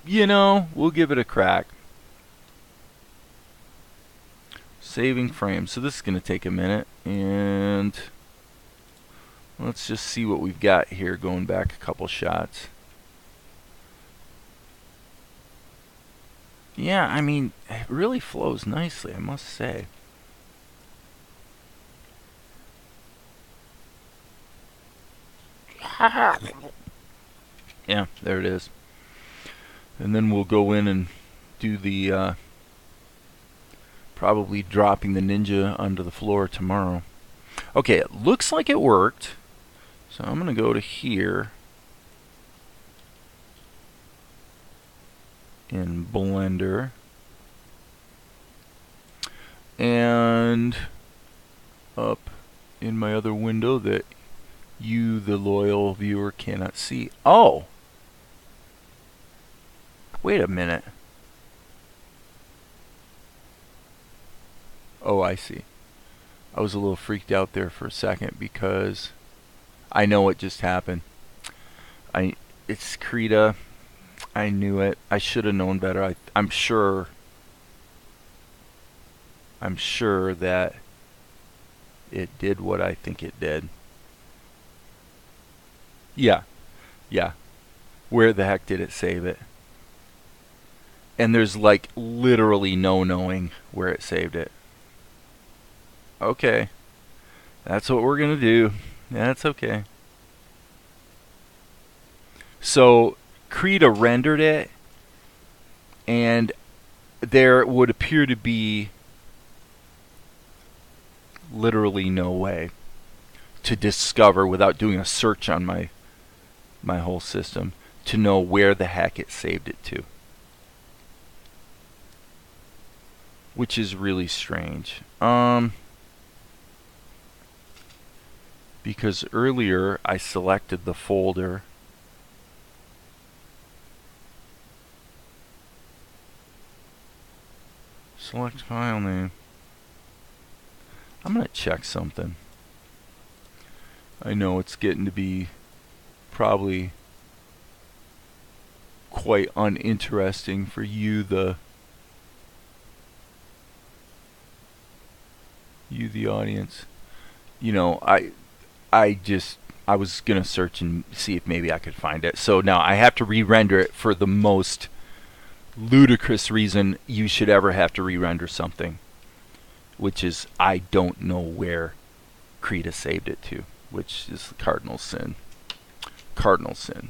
you know, we'll give it a crack. Saving frames. So this is going to take a minute, and let's just see what we've got here going back a couple shots. Yeah, I mean, it really flows nicely, I must say. Yeah, there it is. And then we'll go in and do the probably dropping the ninja onto the floor tomorrow. Okay, it looks like it worked. So I'm going to go to here in Blender. And up in my other window that you, the loyal viewer, cannot see. Oh! Wait a minute. Oh, I see. I was a little freaked out there for a second because I know what just happened. It's Krita. I knew it. I should have known better. I'm sure that it did what I think it did. Yeah. Yeah. Where the heck did it save it? And there's like literally no knowing where it saved it. Okay. That's what we're going to do. That's okay. So Krita rendered it, and there would appear to be literally no way to discover, without doing a search on my whole system, to know where the heck it saved it to. Which is really strange. Because earlier I selected the folder. Select file name. I'm going to check something. I know it's getting to be probably quite uninteresting for you, the audience. You know, I was going to search and see if maybe I could find it. So now I have to re-render it for the most ludicrous reason you should ever have to re-render something, which is I don't know where Krita saved it to, which is the cardinal sin. Cardinal sin.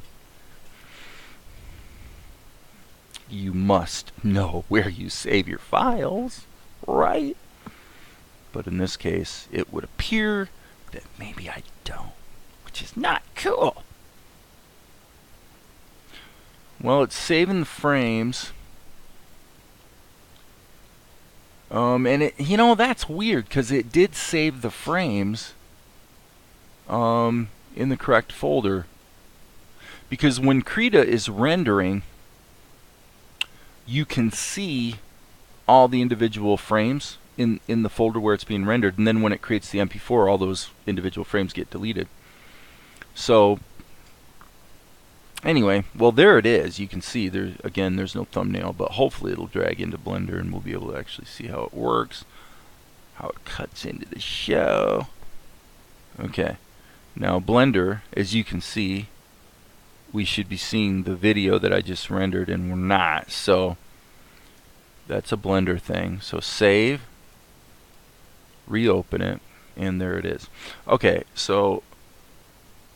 You must know where you save your files, right? But in this case, it would appear that maybe I don't, which is not cool. Well, it's saving the frames. And it, you know, that's weird because it did save the frames in the correct folder. Because when Krita is rendering, you can see all the individual frames in the folder where it's being rendered, and then when it creates the MP4, all those individual frames get deleted. So anyway, well, there it is. You can see there's no thumbnail, but hopefully it'll drag into Blender and we'll be able to actually see how it works, how it cuts into the show. Okay, now Blender, as you can see, we should be seeing the video that I just rendered, and we're not. So that's a Blender thing. So save, reopen it, and there it is. Okay, so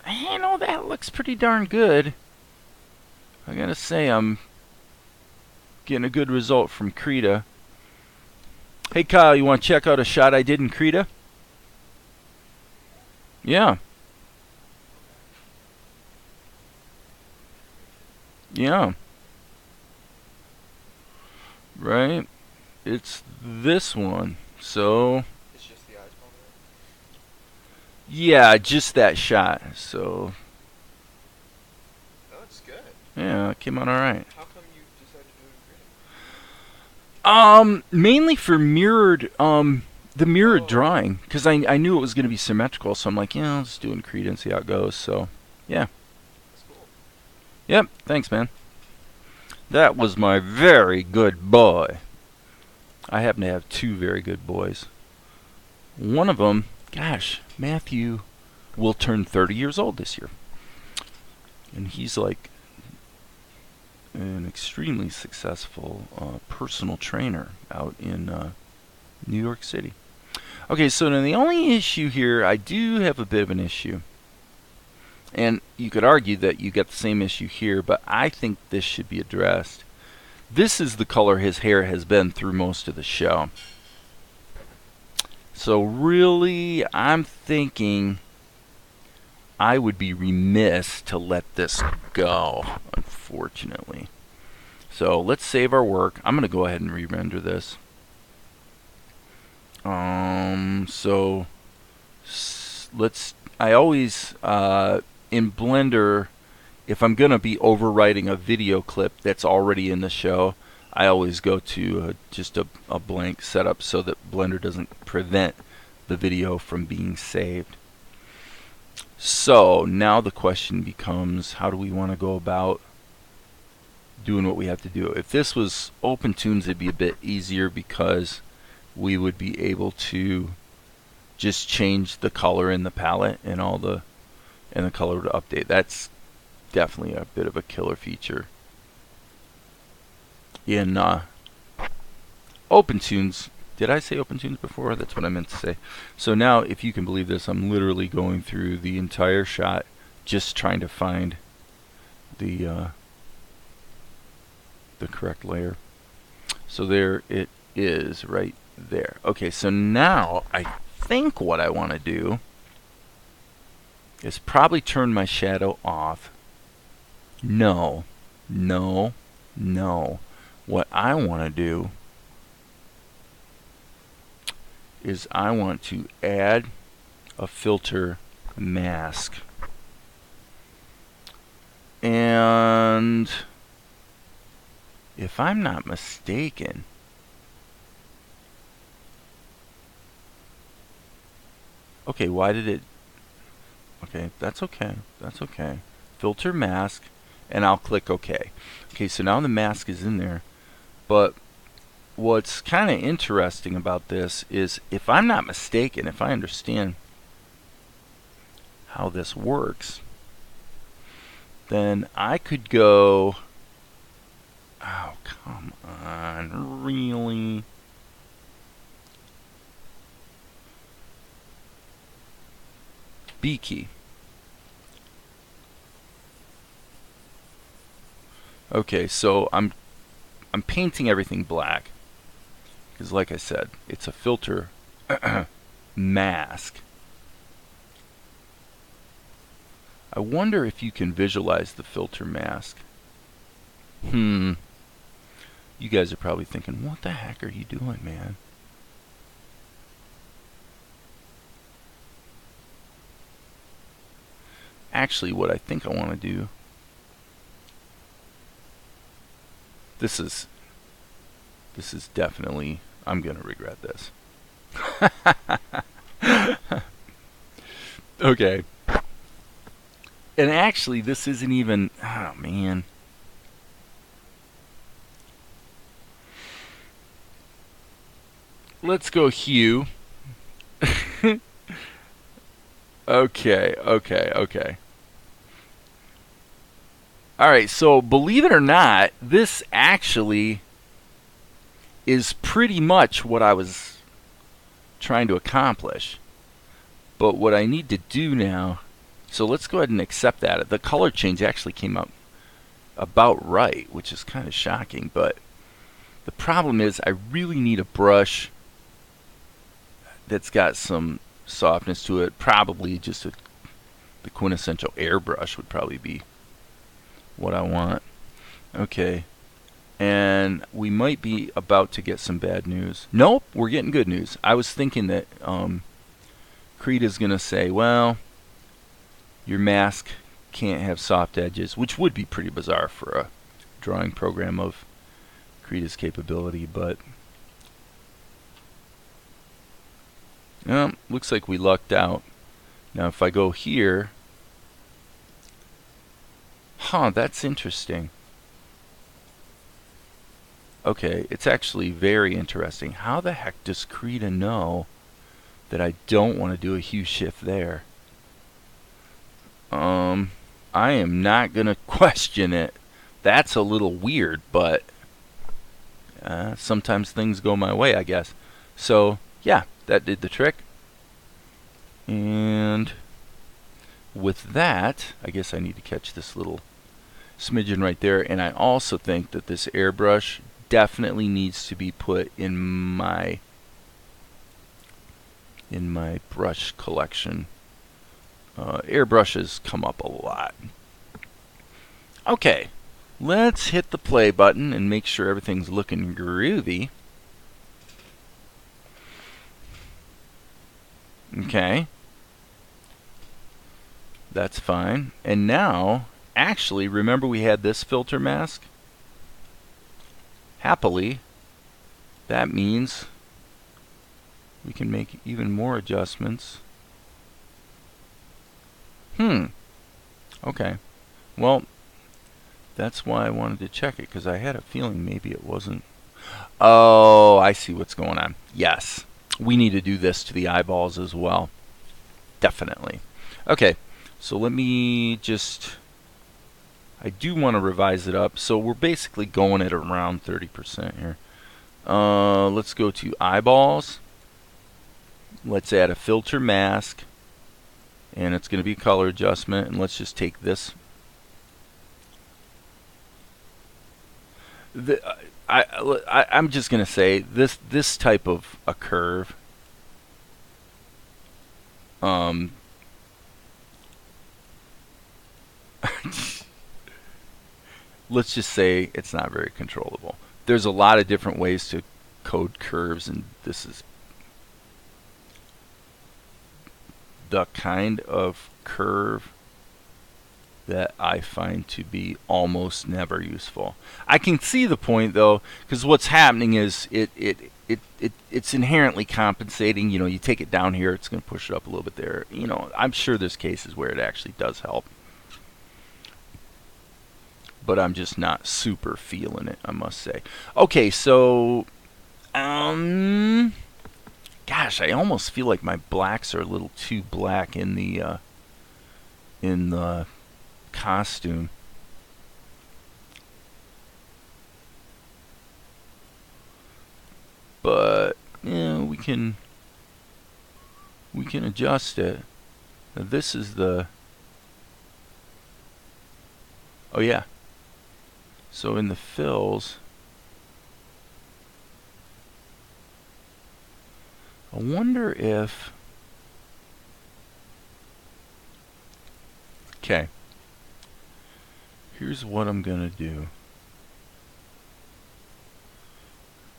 you know, that looks pretty darn good. I gotta say, I'm getting a good result from Krita. Hey Kyle, you want to check out a shot I did in Krita? Yeah. Yeah. Right? It's this one. So It's just the Eyebrow Layer? yeah, just that shot. So That looks good. yeah, it came out alright. How come you decided to do it in Krita? Mainly for mirrored, the mirrored Oh. drawing, because I knew it was going to be symmetrical, so I'm like, yeah, I'll just do it in Krita and see how it goes. So yeah. That's cool. Yep, thanks, man. That was my very good boy. I happen to have two very good boys. One of them, gosh, Matthew will turn 30 years old this year. And he's like an extremely successful personal trainer out in New York City. Okay, so now the only issue here, I do have a bit of an issue. And you could argue that you get the same issue here, but I think this should be addressed. This is the color his hair has been through most of the show. So really, I'm thinking I would be remiss to let this go, unfortunately. So let's save our work. I'm going to go ahead and re-render this. I always, in Blender, if I'm going to be overwriting a video clip that's already in the show, I always go to just a blank setup so that Blender doesn't prevent the video from being saved. So now the question becomes, how do we want to go about doing what we have to do? If this was OpenTunes, it'd be a bit easier because we would be able to just change the color in the palette and the color to update. That's definitely a bit of a killer feature. In OpenTunes, did I say OpenTunes before? That's what I meant to say. So now, if you can believe this, I'm literally going through the entire shot just trying to find the correct layer. So there it is right there. Okay, so now I think what I want to do is probably turn my shadow off. No. What I want to do is I want to add a filter mask. And if I'm not mistaken, okay, why did it? Okay, that's okay. That's okay. Filter mask, and I'll click OK. Okay, so now the mask is in there. But what's kind of interesting about this is, if I'm not mistaken, if I understand how this works, then I could go, oh, come on, really? B key. Okay, so I'm painting everything black because, like I said, it's a filter mask. I wonder if you can visualize the filter mask. You guys are probably thinking, what the heck are you doing, man? Actually, what I think I want to do, this This is definitely, I'm going to regret this. Okay. And actually, this isn't even, oh man. Let's go hue. Okay. Alright, so believe it or not, this actually is pretty much what I was trying to accomplish. But what I need to do now, so let's go ahead and accept that. The color change actually came out about right, which is kind of shocking, but the problem is I really need a brush that's got some softness to it. Probably just the quintessential airbrush would probably be what I want. Okay. And we might be about to get some bad news. Nope, we're getting good news. I was thinking that Krita's going to say, well, your mask can't have soft edges, which would be pretty bizarre for a drawing program of Krita's capability, but looks like we lucked out. Now if I go here, that's interesting. Okay, it's actually very interesting. How the heck does Krita know that I don't want to do a hue shift there? I am not going to question it. That's a little weird, but sometimes things go my way, I guess. So, yeah, that did the trick. And with that, I guess I need to catch this little smidgen right there. And I also think that this airbrush definitely needs to be put in my brush collection. Airbrushes come up a lot. Okay, let's hit the play button and make sure everything's looking groovy. Okay, that's fine. And now, actually, remember we had this filter mask? Happily, that means we can make even more adjustments. Okay. Well, that's why I wanted to check it, because I had a feeling maybe it wasn't. Oh, I see what's going on. Yes. We need to do this to the eyeballs as well. Definitely. Okay. So let me just... I do want to revise it up. So we're basically going at around 30% here. Let's go to eyeballs. Let's add a filter mask. And it's going to be color adjustment. And let's just take this. I'm just going to say this type of a curve. Let's just say it's not very controllable. There's a lot of different ways to code curves, and this is the kind of curve that I find to be almost never useful. I can see the point though, because what's happening is it's inherently compensating. You know, you take it down here, it's going to push it up a little bit there. You know, I'm sure there's cases where it actually does help, but I'm just not super feeling it, I must say. Okay, so gosh, I almost feel like my blacks are a little too black in the costume. But yeah, we can adjust it. Now, this is the... Oh yeah. So in the fills, I wonder if... Okay. Here's what I'm gonna do.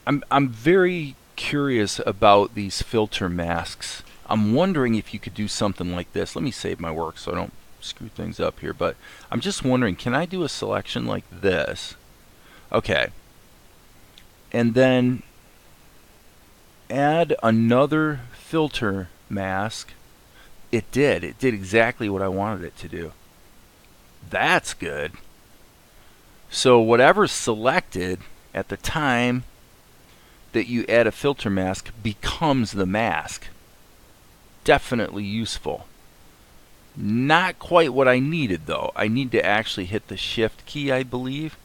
I'm very curious about these filter masks. I'm wondering if you could do something like this. Let me save my work so I don't screw things up here, but I'm just wondering, can I do a selection like this? Okay. and then add another filter mask. It did exactly what I wanted it to do. That's good. So whatever's selected at the time that you add a filter mask becomes the mask. Definitely useful. Not quite what I needed though. I need to actually hit the shift key, I believe,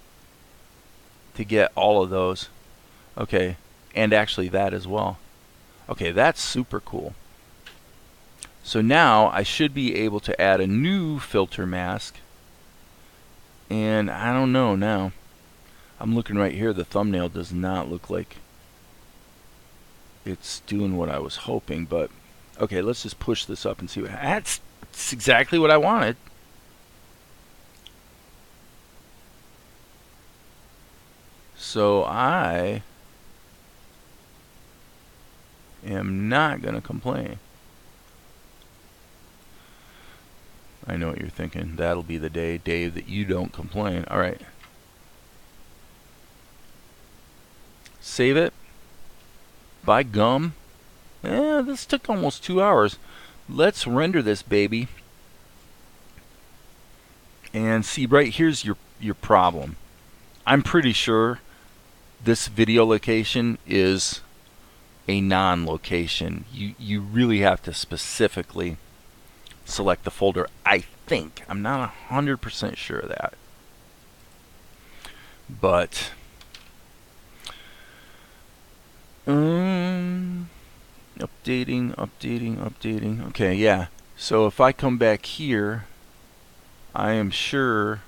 to get all of those. Okay, and actually that as well. Okay, that's super cool. So now I should be able to add a new filter mask. And I don't know now. I'm looking right here. The thumbnail does not look like it's doing what I was hoping, but okay, let's just push this up and see what that's exactly what I wanted. So I am not going to complain. I know what you're thinking. That'll be the day, Dave, that you don't complain. All right. Save it. By gum. This took almost 2 hours. Let's render this baby. And see, right here's your problem. I'm pretty sure this video location is a non-location. You really have to specifically select the folder, I think. I'm not 100% sure of that. But updating. Okay, yeah. So if I come back here, I am sure,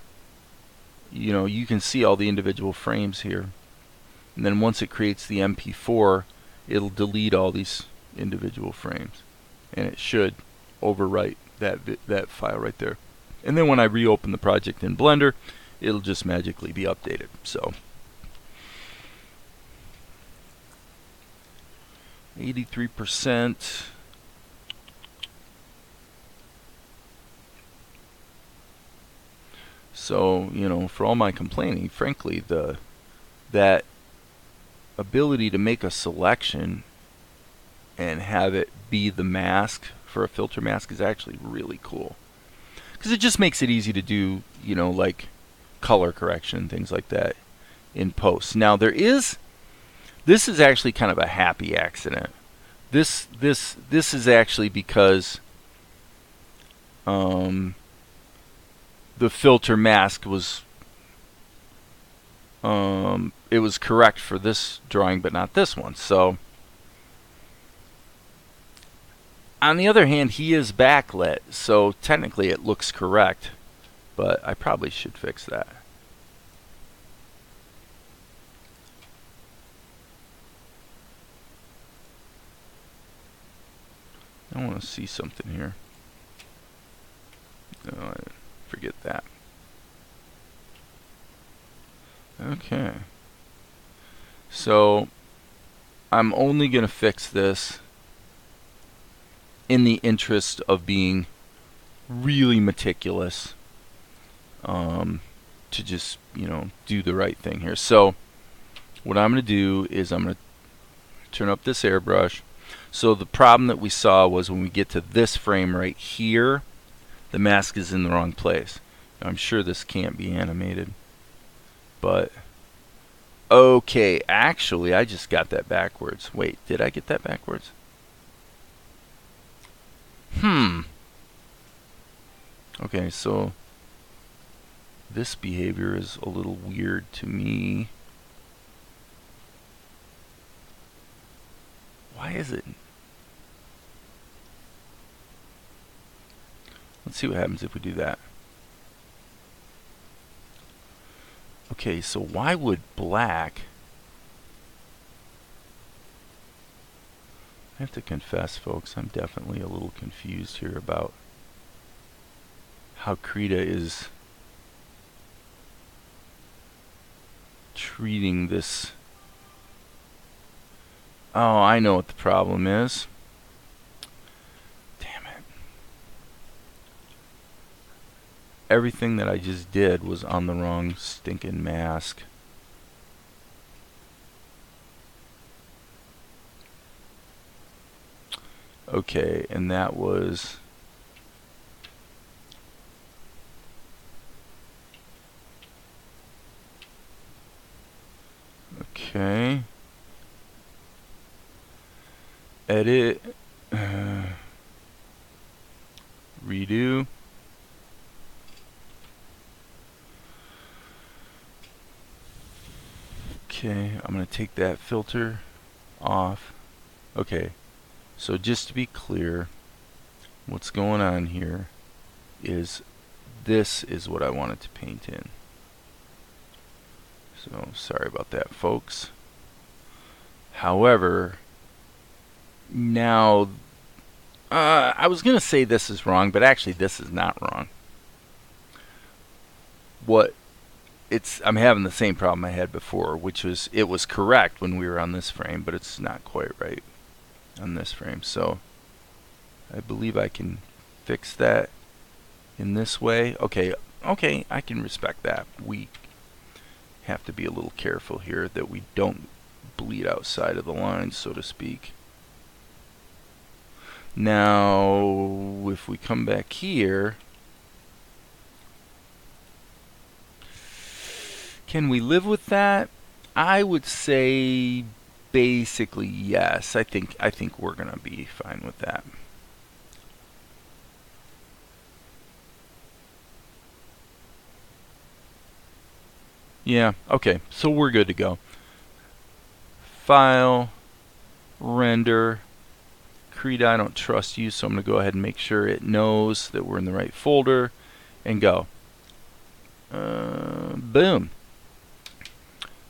you can see all the individual frames here. And then once it creates the MP4, it'll delete all these individual frames. And it should overwrite that file right there. And then when I reopen the project in Blender, it'll just magically be updated. So 83%. So, for all my complaining, frankly, that ability to make a selection and have it be the mask for a filter mask is actually really cool. Because it just makes it easy to do, like color correction and things like that in post. Now this is actually kind of a happy accident. This is actually because the filter mask was it was correct for this drawing but not this one. So on the other hand, he is backlit, so technically it looks correct, but I probably should fix that. I want to see something here. No, forget that. Okay. So I'm only going to fix this in the interest of being really meticulous, to just, do the right thing here. So what I'm going to do is I'm going to turn up this airbrush. So the problem that we saw was when we get to this frame right here, the mask is in the wrong place. Now, I'm sure this can't be animated, but okay, actually I just got that backwards. Wait, did I get that backwards? Okay, so this behavior is a little weird to me. Why is it? Let's see what happens if we do that. Okay, so why would black... I have to confess, folks, I'm definitely a little confused here about how Krita is treating this. Oh, I know what the problem is. Damn it. Everything that I just did was on the wrong stinking mask. Okay, and that was... Okay. Edit. Redo. Okay, I'm going to take that filter off. Okay, so just to be clear, what's going on here is this is what I wanted to paint in. So sorry about that, folks. However, now I was going to say this is wrong, but actually this is not wrong. I'm having the same problem I had before, which was it was correct when we were on this frame, but it's not quite right on this frame. So I believe I can fix that in this way. Okay, I can respect that. We have to be a little careful here that we don't bleed outside of the line, so to speak. Now, if we come back here, can we live with that? I would say basically yes. I think we're gonna be fine with that. Yeah, okay, so we're good to go. File, render, Krita, I don't trust you, so I'm going to go ahead and make sure it knows that we're in the right folder, and go. Boom.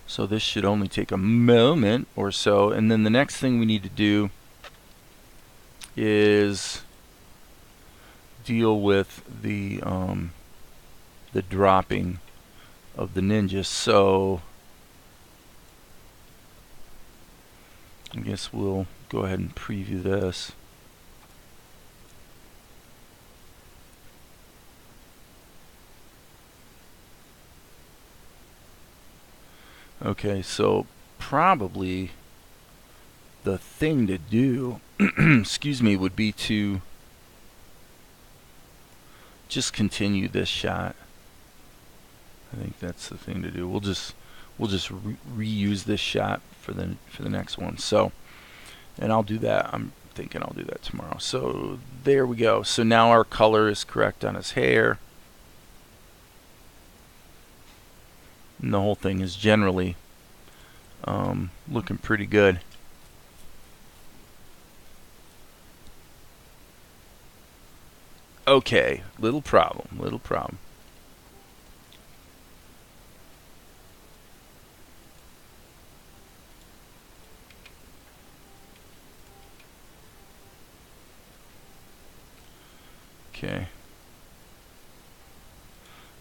So this should only take a moment or so, and then the next thing we need to do is deal with the dropping of the ninja. So I guess we'll go ahead and preview this. Okay, so probably the thing to do, excuse me, would be to just continue this shot. I think that's the thing to do. We'll just reuse this shot for the next one. So, and I'll do that. I'm thinking I'll do that tomorrow. So there we go. So now our color is correct on his hair, and the whole thing is generally looking pretty good. Okay, little problem. Okay.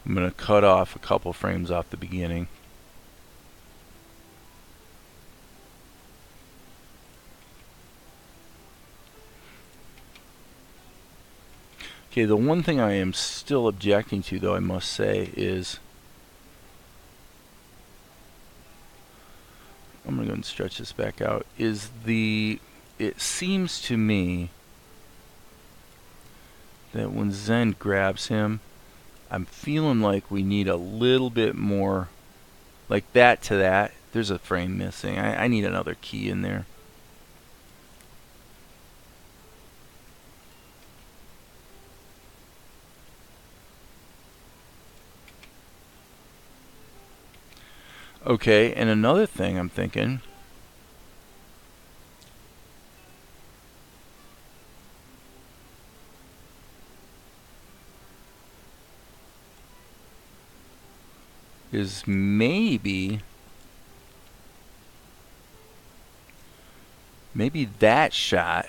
I'm going to cut off a couple frames off the beginning. Okay, the one thing I am still objecting to, though, I must say, is I'm going to go and stretch this back out, is it seems to me that when Zen grabs him, I'm feeling like we need a little bit more, like that to that. There's a frame missing. I need another key in there. Okay, and another thing I'm thinking is maybe that shot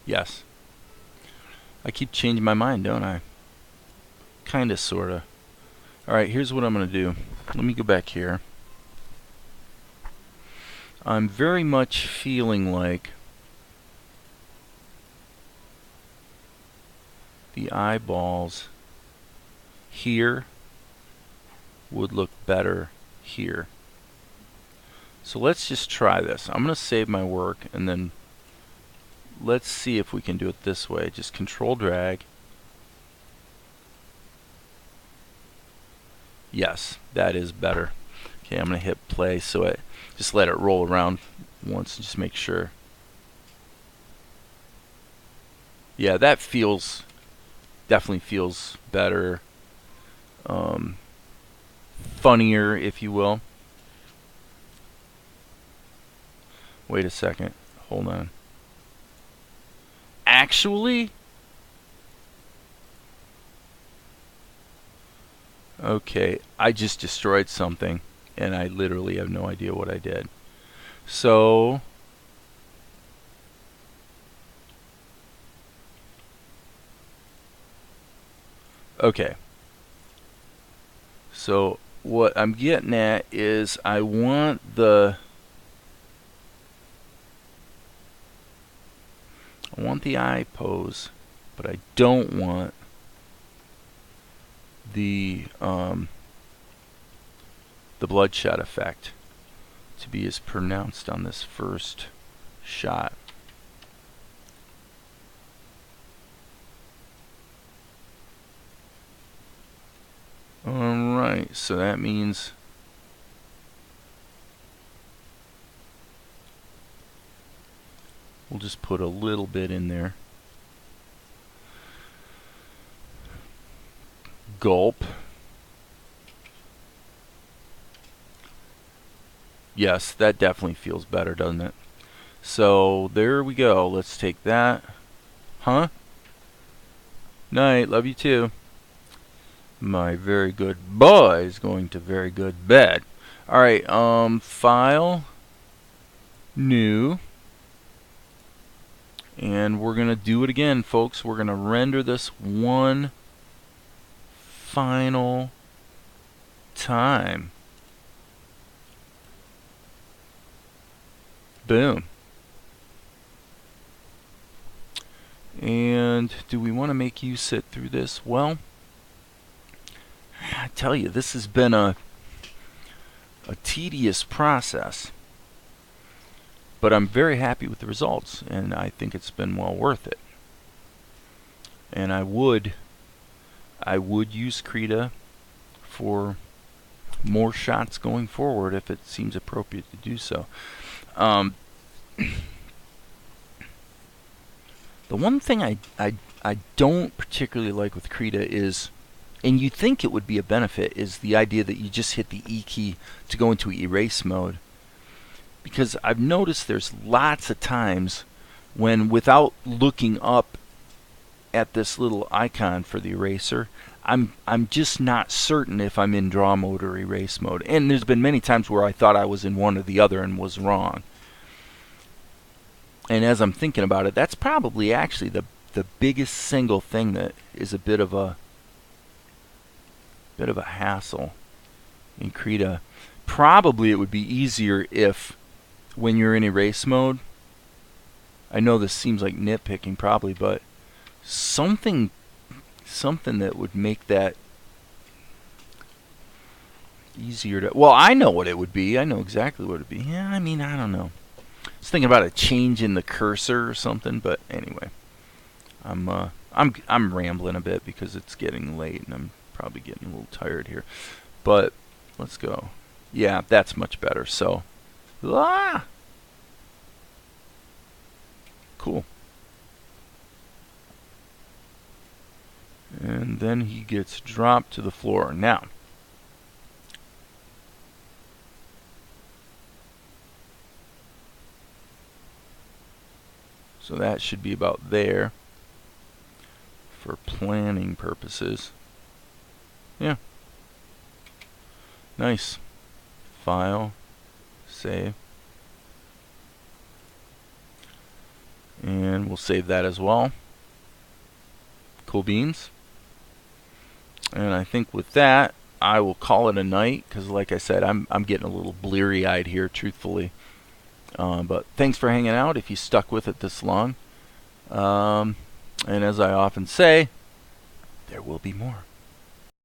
yes. I keep changing my mind, don't I? Kinda, sorta. Alright, here's what I'm gonna do. Let me go back here. I'm very much feeling like the eyeballs here would look better here. So let's just try this. I'm going to save my work, and then let's see if we can do it this way. Just control drag. Yes, that is better. Okay, I'm going to hit play, so it just let it roll around once and just make sure. Yeah, that definitely feels better. Funnier, if you will. Wait a second. Hold on. Actually? Okay, I just destroyed something, and I literally have no idea what I did. So, okay. So, what I'm getting at is I want the eye pose, but I don't want the bloodshot effect to be as pronounced on this first shot. Alright, so that means we'll just put a little bit in there. Gulp. Yes, that definitely feels better, doesn't it? So there we go. Let's take that. Huh? Night. Love you too. My very good boy is going to very good bed. Alright, file. New. And we're going to do it again, folks. We're going to render this one final time. Boom. And do we want to make you sit through this? Well, I tell you, this has been a tedious process, but I'm very happy with the results, and I think it's been well worth it. And I would use Krita for more shots going forward if it seems appropriate to do so. The one thing I don't particularly like with Krita is, and you'd think it would be a benefit, is the idea that you just hit the E key to go into erase mode. Because I've noticed there's lots of times when, without looking up at this little icon for the eraser, I'm just not certain if I'm in draw mode or erase mode. And there's been many times where I thought I was in one or the other and was wrong. And as I'm thinking about it, that's probably actually the biggest single thing that is a bit of a hassle in Krita. Probably it would be easier if, when you're in erase mode, I know this seems like nitpicking probably, but something that would make that easier to... Well, I know what it would be. I know exactly what it would be. Yeah, I mean, I don't know. I was thinking about a change in the cursor or something, but anyway, I'm rambling a bit because it's getting late and I'm probably getting a little tired here. But let's go. Yeah, that's much better. So, cool. And then he gets dropped to the floor. Now, so that should be about there for planning purposes. Yeah. Nice. File. Save. And we'll save that as well. Cool beans. And I think with that, I will call it a night, because like I said, I'm getting a little bleary-eyed here, truthfully. But thanks for hanging out if you stuck with it this long. And as I often say, there will be more.